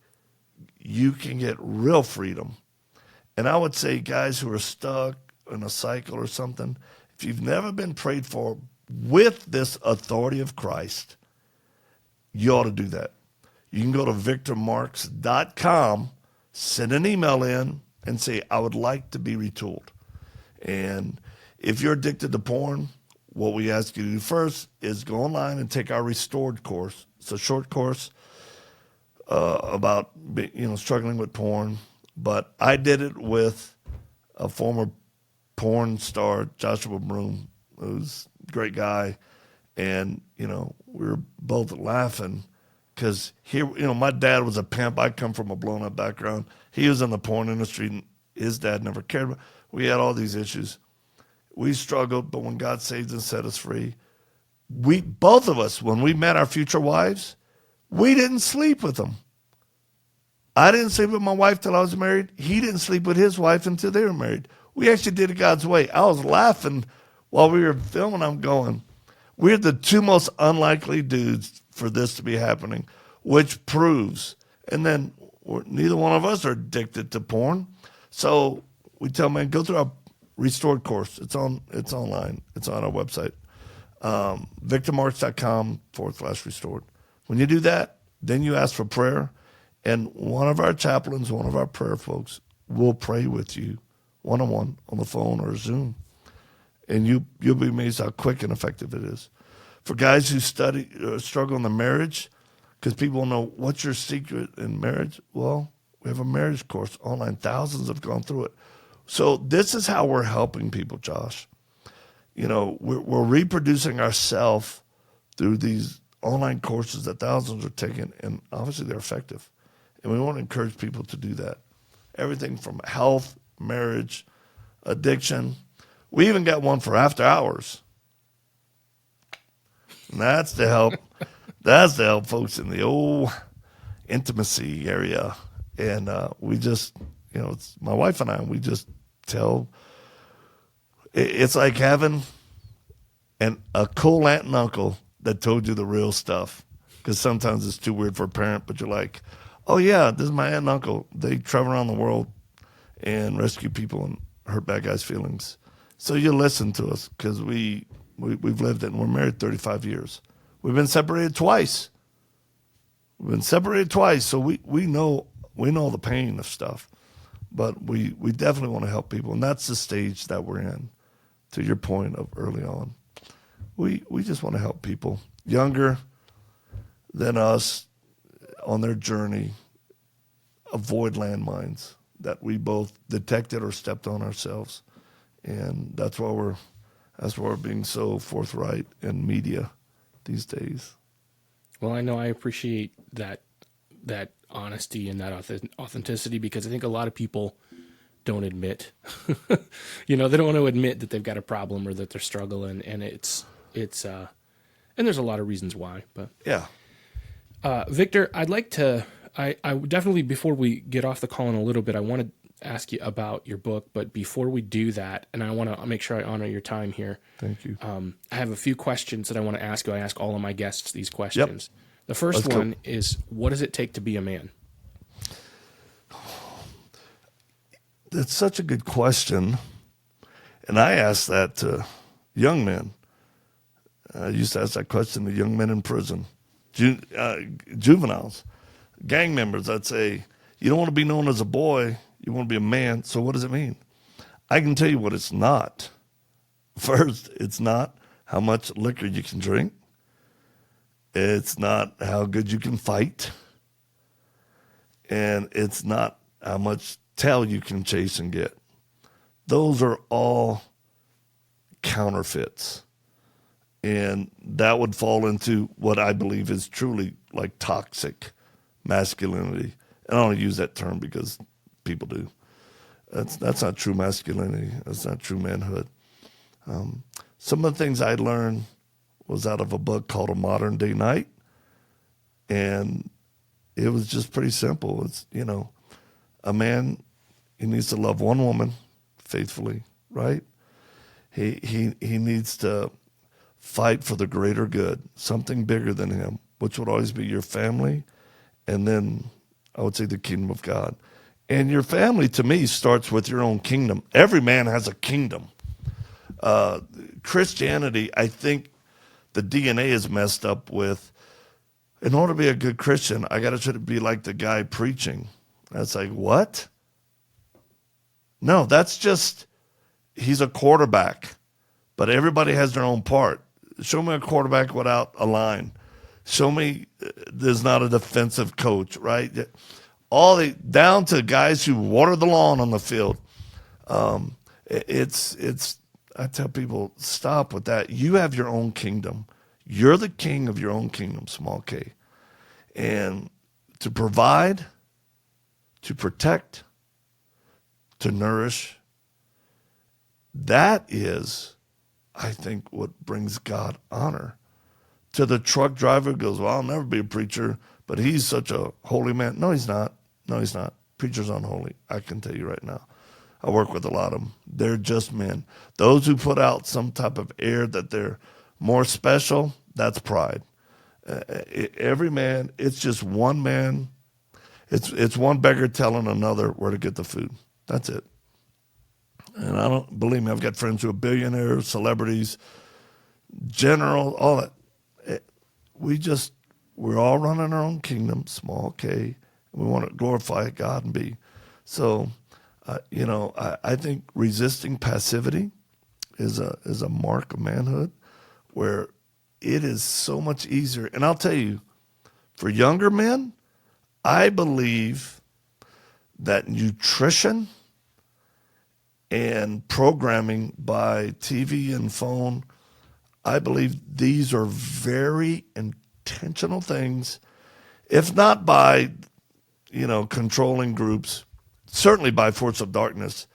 you can get real freedom. And I would say guys who are stuck in a cycle or something, if you've never been prayed for with this authority of Christ, you ought to do that. You can go to victormarx.com, send an email in, and say, I would like to be retooled. And if you're addicted to porn, what we ask you to do first is go online and take our Restored course. It's a short course about struggling with porn. But I did it with a former porn star, Joshua Broom, who's a great guy. And, we were both laughing because here, my dad was a pimp. I come from a blown up background. He was in the porn industry, and his dad never cared. But we had all these issues. We struggled, but when God saved and set us free, both of us, when we met our future wives, we didn't sleep with them. I didn't sleep with my wife till I was married. He didn't sleep with his wife until they were married. We actually did it God's way. I was laughing while we were filming. I'm going, we're the two most unlikely dudes for this to be happening, which proves. And then neither one of us are addicted to porn. So we tell men, go through our Restored course. It's online. It's on our website. victormarx.com/restored. When you do that, then you ask for prayer, and one of our chaplains, one of our prayer folks, will pray with you one-on-one on the phone or Zoom. And you'll be amazed how quick and effective it is. For guys who struggle in the marriage, because people know, what's your secret in marriage? Well, we have a marriage course online. Thousands have gone through it. So this is how we're helping people, Josh. We're reproducing ourselves through these online courses that thousands are taking, and obviously they're effective. And we want to encourage people to do that. Everything from health, marriage, addiction. We even got one for after hours. And that's to help That's to help folks in the old intimacy area. And we just, it's my wife and I, we just tell, it's like having a cool aunt and uncle that told you the real stuff. Because sometimes it's too weird for a parent, but you're like, oh yeah, this is my aunt and uncle. They travel around the world and rescue people and hurt bad guys' feelings. So you listen to us because we've lived it, and we're married 35 years. We've been separated twice. So we know the pain of stuff, but we definitely want to help people, and that's the stage that we're in. To your point of early on, we just want to help people younger than us on their journey avoid landmines that we both detected or stepped on ourselves, and that's why we're being so forthright in media these days. Well,
I know I appreciate that honesty and that authenticity, because I think a lot of people don't admit, they don't want to admit that they've got a problem or that they're struggling, and it's and there's a lot of reasons why. But
yeah,
Victor, I'd like to. I definitely, before we get off the call in a little bit, I want to ask you about your book. But before we do that, and I want to make sure I honor your time here.
Thank you.
I have a few questions that I want to ask you. I ask all of my guests these questions. Yep. The first one is, what does it take to be a man?
That's such a good question. And I ask that to young men. I used to ask that question to young men in prison, juveniles, gang members. I'd say, you don't want to be known as a boy, you want to be a man, so what does it mean? I can tell you what it's not. First, it's not how much liquor you can drink. It's not how good you can fight. And it's not how much tail you can chase and get. Those are all counterfeits. And that would fall into what I believe is truly like toxic masculinity. And I don't use that term because people do. That's not true masculinity. That's not true manhood. Some of the things I learned was out of a book called A Modern Day Night. And it was just pretty simple. It's, a man, he needs to love one woman faithfully, right? He needs to fight for the greater good, something bigger than him, which would always be your family, and then I would say the kingdom of God. And your family, to me, starts with your own kingdom. Every man has a kingdom. Christianity, I think the DNA is messed up with, in order to be a good Christian, I got to be like the guy preaching. That's like, what? No, that's just, he's a quarterback, but everybody has their own part. Show me a quarterback without a line. Show me there's not a defensive coach, right? Down to guys who water the lawn on the field. I tell people, stop with that. You have your own kingdom. You're the king of your own kingdom, small k. And to provide, to protect, to nourish, that is, I think, what brings God honor. To the truck driver who goes, well, I'll never be a preacher, but he's such a holy man. No, he's not. No, he's not. Preacher's unholy. I can tell you right now. I work with a lot of them. They're just men. Those who put out some type of air that they're more special, that's pride. Every man, it's just one man. It's one beggar telling another where to get the food. That's it. And I don't, believe me, I've got friends who are billionaires, celebrities, general, all that. We're all running our own kingdom, small k, and we want to glorify God and be. So, I think resisting passivity is a mark of manhood, where it is so much easier. And I'll tell you, for younger men, I believe that nutrition and programming by TV and phone, I believe these are very intentional things, if not by, controlling groups, certainly by force of darkness,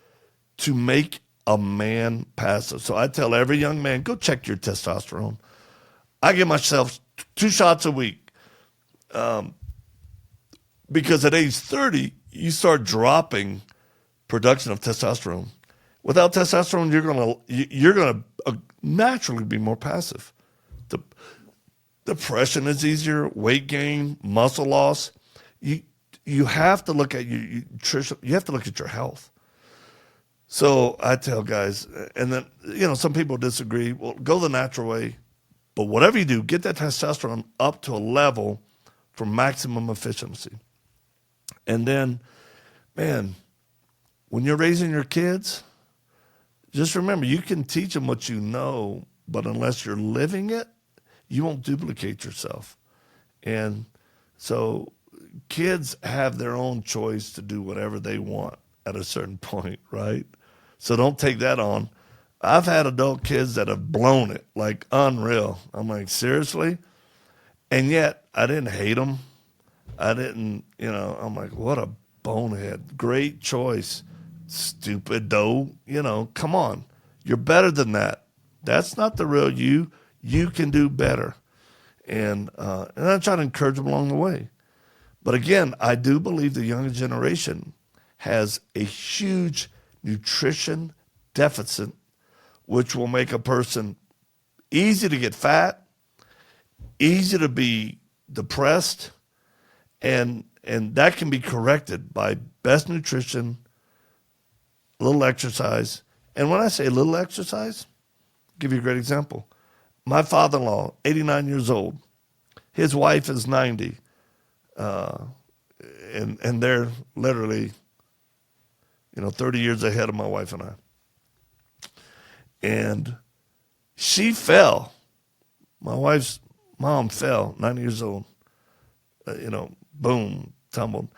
to make a man passive. So I tell every young man, go check your testosterone. I give myself 2 shots a week. Because at age 30, you start dropping production of testosterone. Without testosterone, you're gonna naturally be more passive. The depression is easier, weight gain, muscle loss. You have to look at your nutrition. You have to look at your health. So I tell guys, and then some people disagree. Well, go the natural way, but whatever you do, get that testosterone up to a level for maximum efficiency. And then, man, when you're raising your kids, just remember, you can teach them what you know, but unless you're living it, you won't duplicate yourself. And so kids have their own choice to do whatever they want at a certain point, right? So don't take that on. I've had adult kids that have blown it, like unreal. I'm like, seriously? And yet, I didn't hate them. I didn't, I'm like, what a bonehead. Great choice. Stupid dough. Come on. You're better than that. That's not the real you. You can do better. And I try to encourage them along the way. But again, I do believe the younger generation has a huge nutrition deficit, which will make a person easy to get fat, easy to be depressed, and that can be corrected by best nutrition, little exercise. And when I say little exercise, I'll give you a great example. My father-in-law, 89 years old, his wife is 90, and they're literally 30 years ahead of my wife and I. And she fell. My wife's mom fell, 90 years old. Boom, tumbled.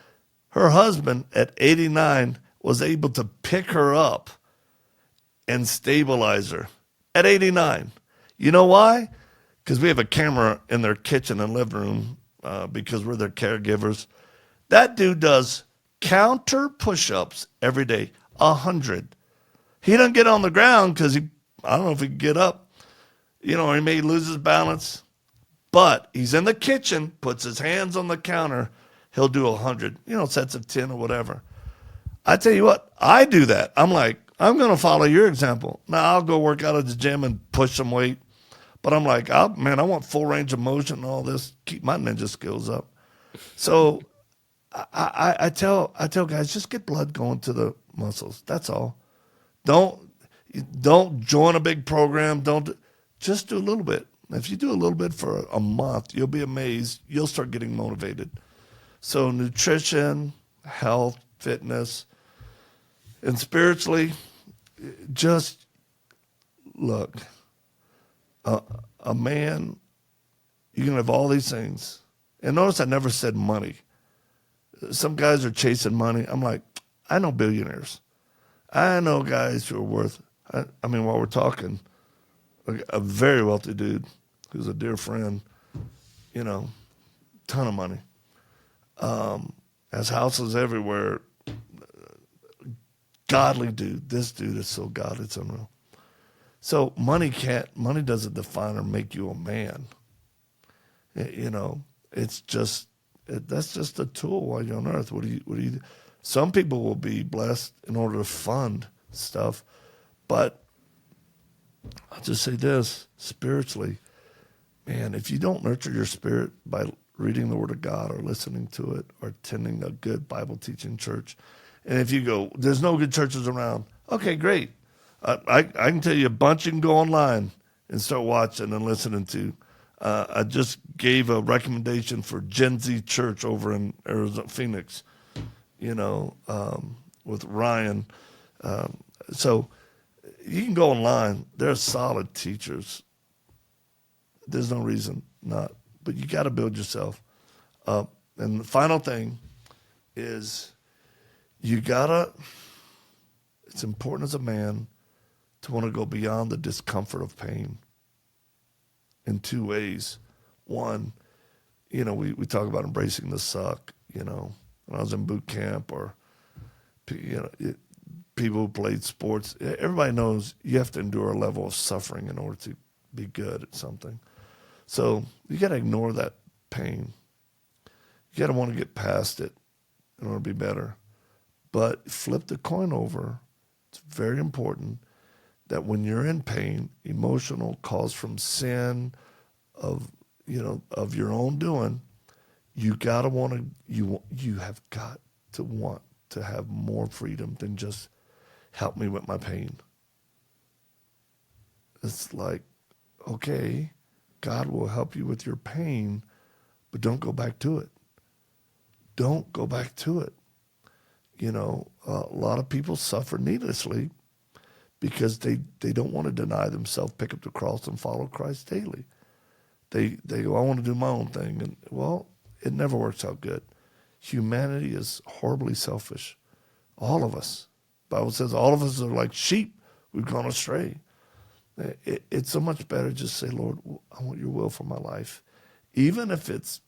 Her husband at 89 was able to pick her up and stabilize her at 89. You know why? Because we have a camera in their kitchen and living room because we're their caregivers. That dude does counter push-ups every day, 100. He doesn't get on the ground because I don't know if he can get up, or he may lose his balance. But he's in the kitchen, puts his hands on the counter, he'll do 100, sets of 10 or whatever. I tell you what, I do that. I'm like, I'm going to follow your example. Now, I'll go work out at the gym and push some weight. But I'm like, I want full range of motion and all this, keep my ninja skills up. So I tell guys, just get blood going to the muscles. That's all. Don't join a big program. Just do a little bit. If you do a little bit for a month, you'll be amazed. You'll start getting motivated. So nutrition, health, fitness, and spiritually, just look, a man, you can have all these things. And notice I never said money. Some guys are chasing money. I'm like, I know billionaires. I know guys who are worth, while we're talking, a very wealthy dude who's a dear friend, ton of money. Has houses everywhere. Godly dude. This dude is so godly, it's unreal. So money doesn't define or make you a man. It's just, that's just a tool while you're on earth. What do you do? Some people will be blessed in order to fund stuff, but I'll just say this, spiritually, man, if you don't nurture your spirit by reading the Word of God or listening to it or attending a good Bible teaching church, and if you go, there's no good churches around, okay, great. I can tell you a bunch you can go online and start watching and listening to. I just gave a recommendation for Gen Z Church over in Arizona, Phoenix, with Ryan. So you can go online. They're solid teachers. There's no reason not. But you got to build yourself up. And the final thing is it's important as a man to want to go beyond the discomfort of pain in two ways. One, we talk about embracing the suck, when I was in boot camp or, people who played sports, everybody knows you have to endure a level of suffering in order to be good at something. So you got to ignore that pain. You got to want to get past it in order to be better. But flip the coin over. It's very important that when you're in pain, emotional, caused from sin, of your own doing, you gotta want to. You have got to want to have more freedom than just help me with my pain. It's like, okay, God will help you with your pain, but don't go back to it. Don't go back to it. A lot of people suffer needlessly because they don't want to deny themselves, pick up the cross, and follow Christ daily. They go, I want to do my own thing. And, well, it never works out good. Humanity is horribly selfish. All of us. The Bible says all of us are like sheep. We've gone astray. It's so much better just say, Lord, I want your will for my life. Even if it's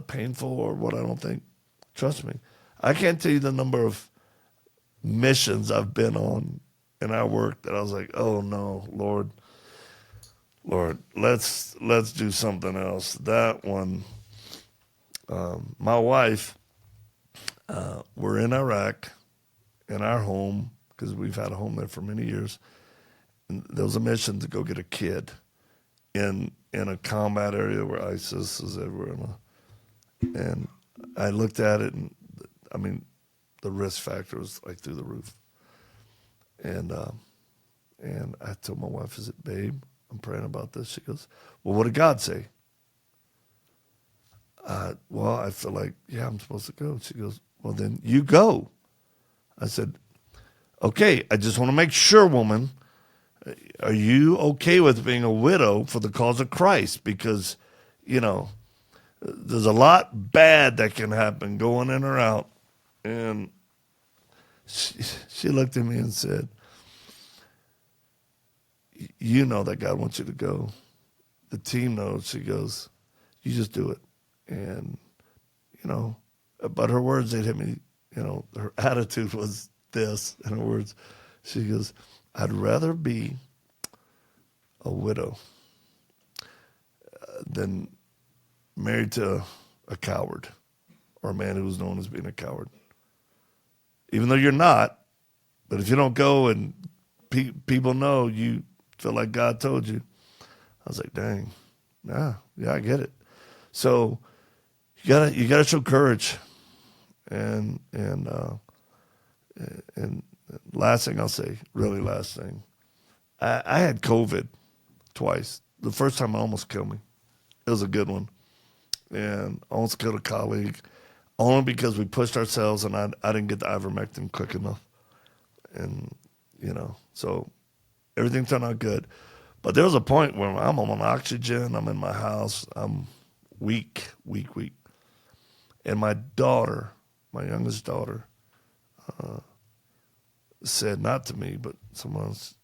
painful or what I don't think. Trust me. I can't tell you the number of missions I've been on in our work that I was like, oh no, Lord, let's do something else. That one, my wife, we're in Iraq, in our home, because we've had a home there for many years. And there was a mission to go get a kid in a combat area where ISIS is everywhere. And I looked at it, and I mean, the risk factor was like through the roof. And I told my wife, I said, babe, I'm praying about this. She goes, well, what did God say? Well, I feel like, yeah, I'm supposed to go. She goes, well, then you go. I said, okay, I just want to make sure, woman, are you okay with being a widow for the cause of Christ? Because, there's a lot bad that can happen going in or out. And she looked at me and said, you know that God wants you to go. The team knows. She goes, you just do it. And, but her words, they hit me, her attitude was this. In her words, she goes, I'd rather be a widow than married to a coward or a man who was known as being a coward. Even though you're not, but if you don't go and people know you feel like God told you, I was like, dang, yeah, I get it. So you gotta show courage, and last thing I'll say, really last thing, I had COVID twice. The first time it almost killed me. It was a good one, and almost killed a colleague, only because we pushed ourselves, and I didn't get the ivermectin quick enough, and so everything turned out good. But there was a point where I'm on oxygen, I'm in my house, I'm weak. And my daughter, my youngest daughter, said, not to me, but someone else,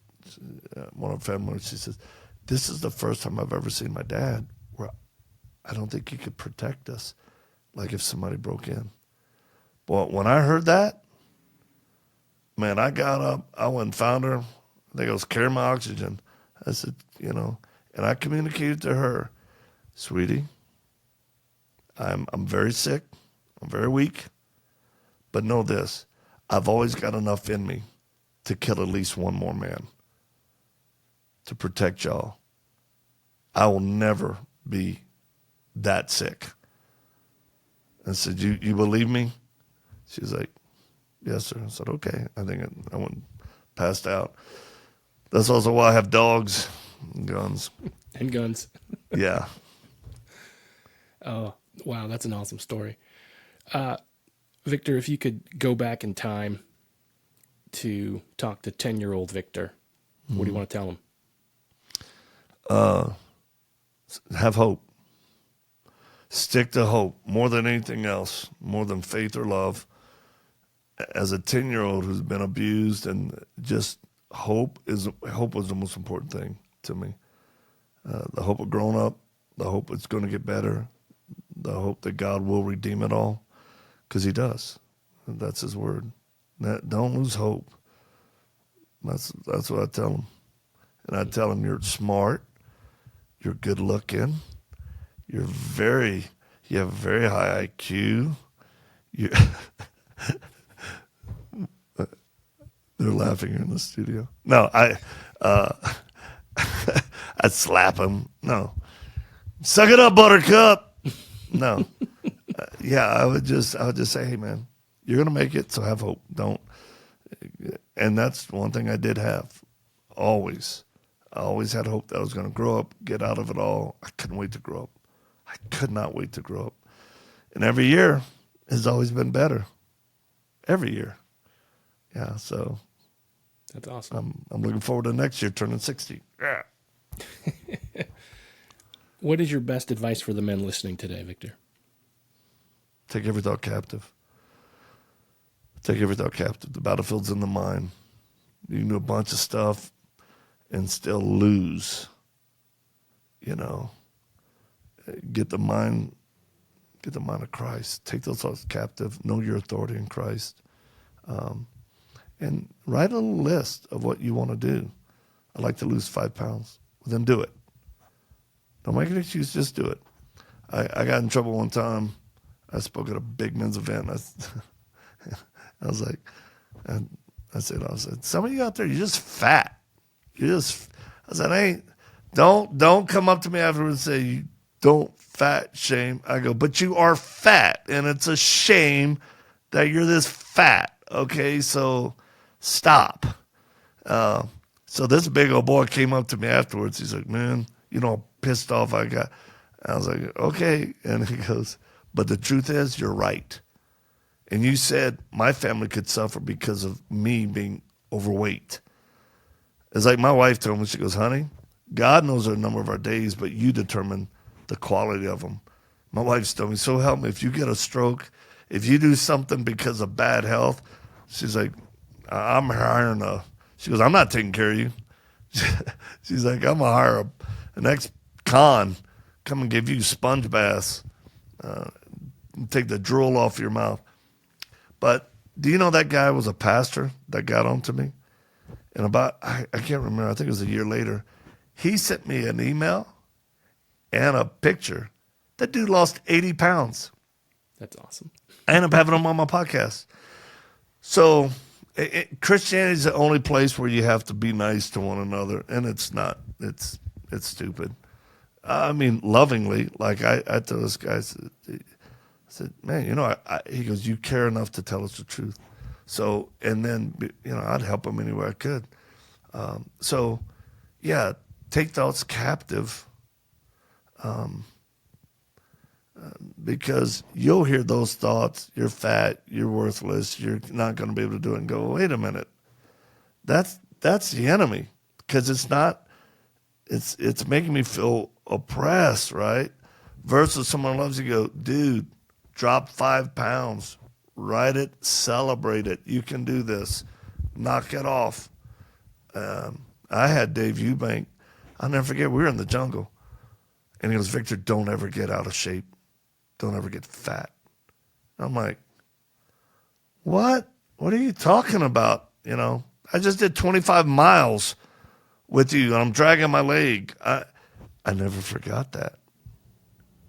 one of our family members, she says, this is the first time I've ever seen my dad where I don't think he could protect us, like if somebody broke in. But when I heard that, man, I got up, I went and found her. I think I was carrying my oxygen. I said, and I communicated to her, sweetie, I'm very sick, I'm very weak, but know this, I've always got enough in me to kill at least one more man to protect y'all. I will never be that sick. I said, you believe me? She was like, yes, sir. I said, okay. I think I went passed out. That's also why I have dogs and guns.
And guns.
Yeah.
Oh, wow. That's an awesome story. Victor, if you could go back in time to talk to 10-year-old Victor, what do you want to tell him?
Have hope. Stick to hope more than anything else, more than faith or love. As a 10-year-old who's been abused, and just hope was the most important thing to me. The hope of growing up, the hope it's going to get better, the hope that God will redeem it all, because he does. That's his word. Don't lose hope. That's what I tell him. And I tell him, you're smart, you're good looking, you're very, You have a very high IQ. You They're laughing here in the studio. No, I'd slap him. No. Suck it up, Buttercup. No. Yeah, I would just say, hey, man, you're going to make it, so have hope. Don't. And that's one thing I did have. Always. I always had hope that I was going to grow up, get out of it all. I couldn't wait to grow up. I could not wait to grow up. And every year has always been better. Every year. Yeah, so.
That's awesome.
I'm looking forward to next year turning 60. Yeah.
What is your best advice for the men listening today, Victor?
Take every thought captive. Take every thought captive. The battlefield's in the mind. You can do a bunch of stuff and still lose. You know, get the mind of Christ. Take those thoughts captive. Know your authority in Christ. And write a little list of what you want to do. I'd like to lose 5 pounds. Well, then do it. Don't make an excuse. Just do it. I got in trouble one time. I spoke at a big men's event. I was like, I said, some of you out there, you're just fat. I said, hey, don't come up to me afterwards and say, you don't fat shame. I go, but you are fat, and it's a shame that you're this fat. Okay, so stop. So this big old boy came up to me afterwards. He's like, man, you know how pissed off I got. I was like, okay. And he goes, but the truth is, you're right. And you said my family could suffer because of me being overweight. It's like my wife told me, she goes, honey, God knows the number of our days, but you determine the quality of them. My wife's told me, so help me, if you get a stroke, if you do something because of bad health, she's like, I'm hiring she goes, I'm not taking care of you. She's like, I'm going to hire an ex-con, come and give you sponge baths, take the drool off your mouth. But do you know that guy was a pastor that got onto me? And I can't remember, I think it was a year later, he sent me an email and a picture. That dude lost 80 pounds.
That's awesome.
I end up having him on my podcast. So Christianity is the only place where you have to be nice to one another, and it's not. It's stupid. I mean, lovingly, like I told this guy, I said, man, you know, he goes, you care enough to tell us the truth. So, and then, you know, I'd help him any way I could. So, yeah, take thoughts captive. Because you'll hear those thoughts, you're fat, you're worthless, you're not going to be able to do it, and go, wait a minute. That's the enemy, because it's making me feel oppressed, right? Versus someone loves you, go, dude, drop 5 pounds, write it, celebrate it. You can do this. Knock it off. I had Dave Eubank. I'll never forget, we were in the jungle. And he goes, Victor, don't ever get out of shape. Don't ever get fat. I'm like, what? What are you talking about? You know, I just did 25 miles with you, and I'm dragging my leg. I never forgot that.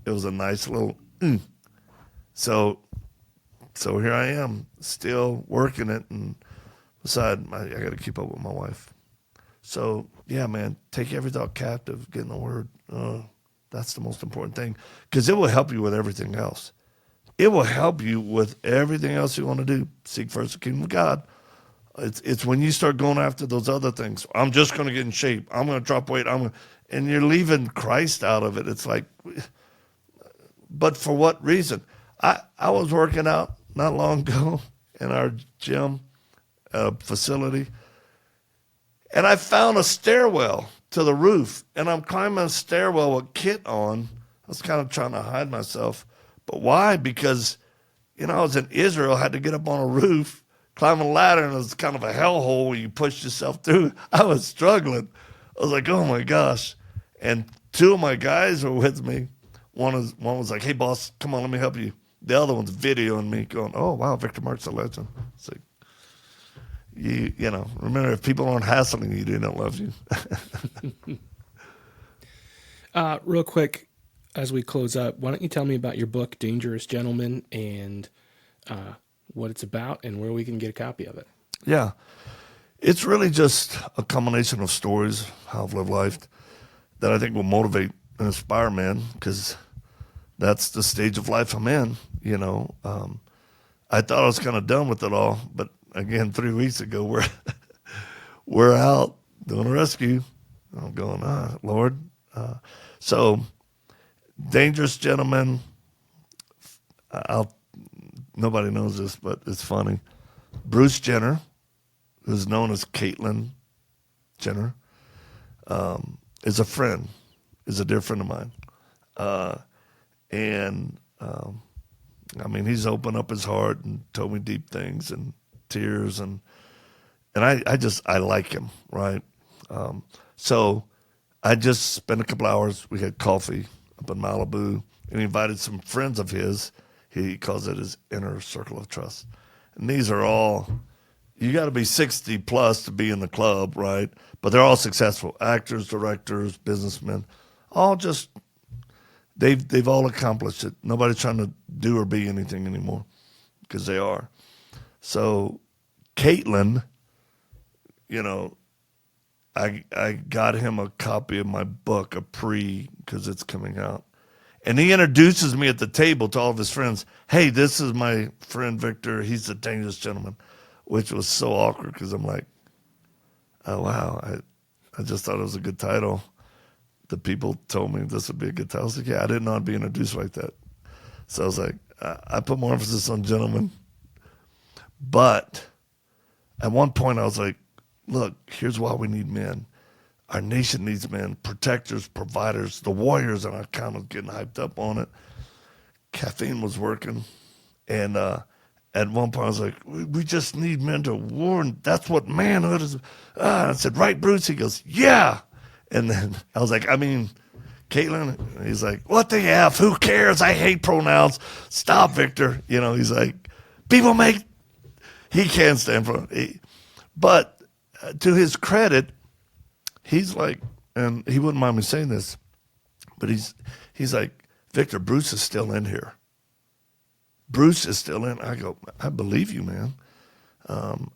It was a nice little, So here I am, still working it, and beside, I got to keep up with my wife. So, yeah, man, take every thought captive, get in the Word. That's the most important thing, because it will help you with everything else. It will help you with everything else you want to do. Seek first the kingdom of God. It's when you start going after those other things. I'm just going to get in shape. I'm going to drop weight. And you're leaving Christ out of it. It's like, but for what reason? I was working out not long ago in our gym facility, and I found a stairwell to the roof, and I'm climbing a stairwell with kit on. I was kind of trying to hide myself. But why? Because, you know, I was in Israel, had to get up on a roof, climb a ladder, and it was kind of a hellhole where you push yourself through. I was struggling. I was like, oh my gosh. And 2 of my guys were with me. One was like, hey boss, come on, let me help you. The other one's videoing me going, oh wow, Victor Marx, a legend. It's like, you know, remember, if people aren't hassling you, they don't love you.
Real quick, as we close up, why don't you tell me about your book, Dangerous Gentlemen, and what it's about and where we can get a copy of it?
Yeah. It's really just a combination of stories, how I've lived life, that I think will motivate and inspire men, because that's the stage of life I'm in, you know. I thought I was kind of done with it all, but again, 3 weeks ago, we're out doing a rescue. I'm going, Lord. So, Dangerous Gentlemen, nobody knows this, but it's funny. Bruce Jenner, who's known as Caitlyn Jenner, is a friend, is a dear friend of mine. I mean, he's opened up his heart and told me deep things and tears, and I like him, right? So I just spent a couple hours, we had coffee up in Malibu, and he invited some friends of his. He calls it his inner circle of trust. And these are all, you got to be 60 plus to be in the club, right? But they're all successful actors, directors, businessmen, all just, they've all accomplished it. Nobody's trying to do or be anything anymore, because they are. So Caitlyn, you know, I got him a copy of my book, because it's coming out. And he introduces me at the table to all of his friends. Hey, this is my friend Victor. He's a Dangerous Gentleman, which was so awkward, because I'm like, oh, wow. I just thought it was a good title. The people told me this would be a good title. I was like, yeah, I didn't know I'd be introduced like that. So I was like, I put more emphasis on gentlemen. But at one point I was like, look, here's why we need men. Our nation needs men, protectors, providers, the warriors, and I kind of getting hyped up on it. Caffeine was working. And at one point I was like, we just need men to warn. That's what manhood is. I said, right, Bruce? He goes, yeah. And then I was like, I mean, Caitlyn, he's like, what the F? Who cares? I hate pronouns. Stop, Victor. You know, he's like, people make, he can't stand for it. But to his credit, he's like, and he wouldn't mind me saying this, but he's like, Victor, Bruce is still in here. Bruce is still in. I go, I believe you, man.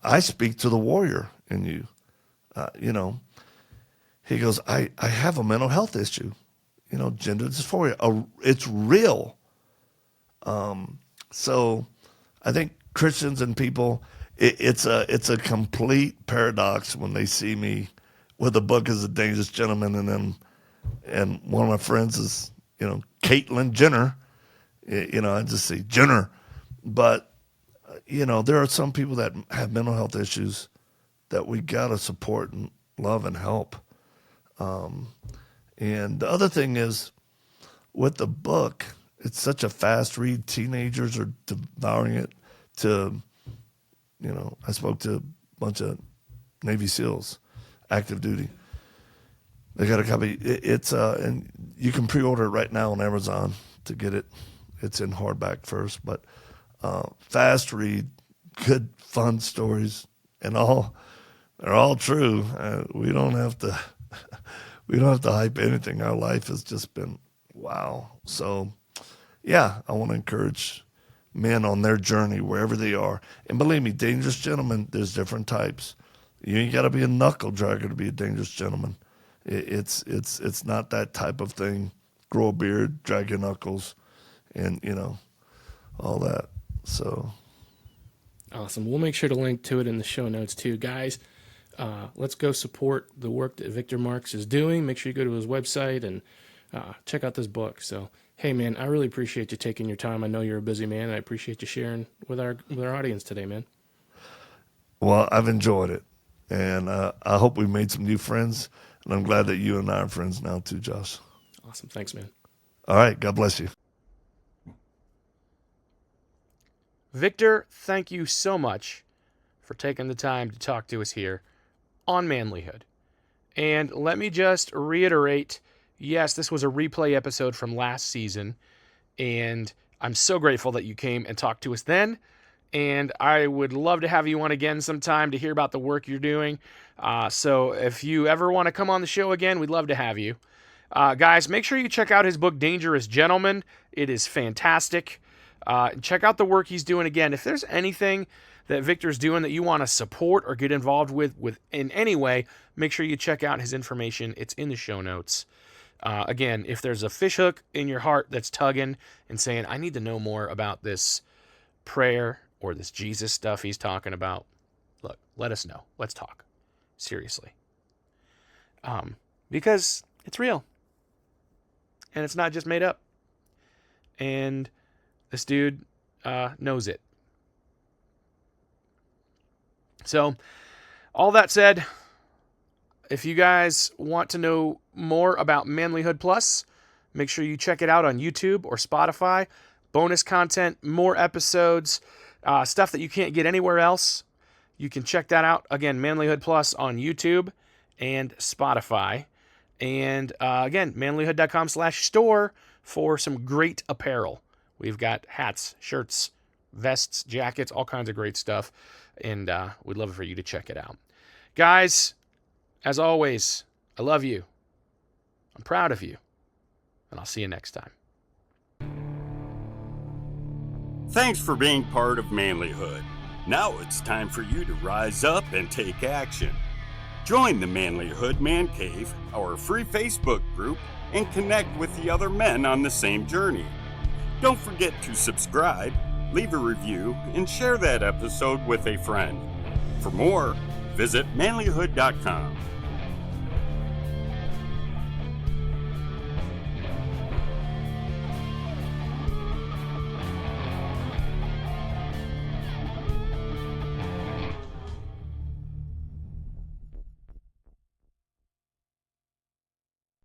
I speak to the warrior in you. You know, he goes, I have a mental health issue. You know, gender dysphoria. It's real. So I think Christians and people, it's a complete paradox when they see me with a book as a Dangerous Gentleman, and one of my friends is, you know, Caitlyn Jenner. You know, I just say Jenner. But, you know, there are some people that have mental health issues that we got to support and love and help. And the other thing is, with the book, it's such a fast read. Teenagers are devouring it. You know, I spoke to a bunch of Navy SEALs, active duty. They got a copy. It's and you can pre-order it right now on Amazon to get it. It's in hardback first, but fast read, good, fun stories, and they're all true. We don't have to hype anything. Our life has just been wow. So, yeah, I want to encourage men on their journey wherever they are. And believe me, Dangerous Gentlemen, there's different types. You ain't got to be a knuckle dragger to be a Dangerous Gentleman. It's not that type of thing. Grow a beard, drag your knuckles, and, you know, all that. So
awesome. We'll make sure to link to it in the show notes too, guys. Let's go support the work that Victor Marx is doing. Make sure you go to his website and check out this book. So, hey, man, I really appreciate you taking your time. I know you're a busy man. I appreciate you sharing with our audience today, man.
Well, I've enjoyed it, and I hope we've made some new friends, and I'm glad that you and I are friends now too, Josh.
Awesome. Thanks, man.
All right. God bless you.
Victor, thank you so much for taking the time to talk to us here on Manlihood. And let me just reiterate, yes, this was a replay episode from last season, and I'm so grateful that you came and talked to us then, and I would love to have you on again sometime to hear about the work you're doing. So if you ever want to come on the show again, we'd love to have you. Guys, make sure you check out his book, Dangerous Gentleman. It is fantastic. Check out the work he's doing. Again, if there's anything that Victor's doing that you want to support or get involved with in any way, make sure you check out his information. It's in the show notes. Again, if there's a fishhook in your heart that's tugging and saying, I need to know more about this prayer or this Jesus stuff he's talking about, look, let us know. Let's talk. Seriously. Because it's real. And it's not just made up. And this dude knows it. So, all that said, if you guys want to know more about Manlihood Plus, make sure you check it out on YouTube or Spotify. Bonus content, more episodes, stuff that you can't get anywhere else. You can check that out. Again, Manlihood Plus on YouTube and Spotify. And again, manlihood.com/store for some great apparel. We've got hats, shirts, vests, jackets, all kinds of great stuff. And we'd love for you to check it out. Guys, as always, I love you. I'm proud of you. And I'll see you next time.
Thanks for being part of Manlihood. Now it's time for you to rise up and take action. Join the Manlihood Man Cave, our free Facebook group, and connect with the other men on the same journey. Don't forget to subscribe, leave a review, and share that episode with a friend. For more, visit manlihood.com.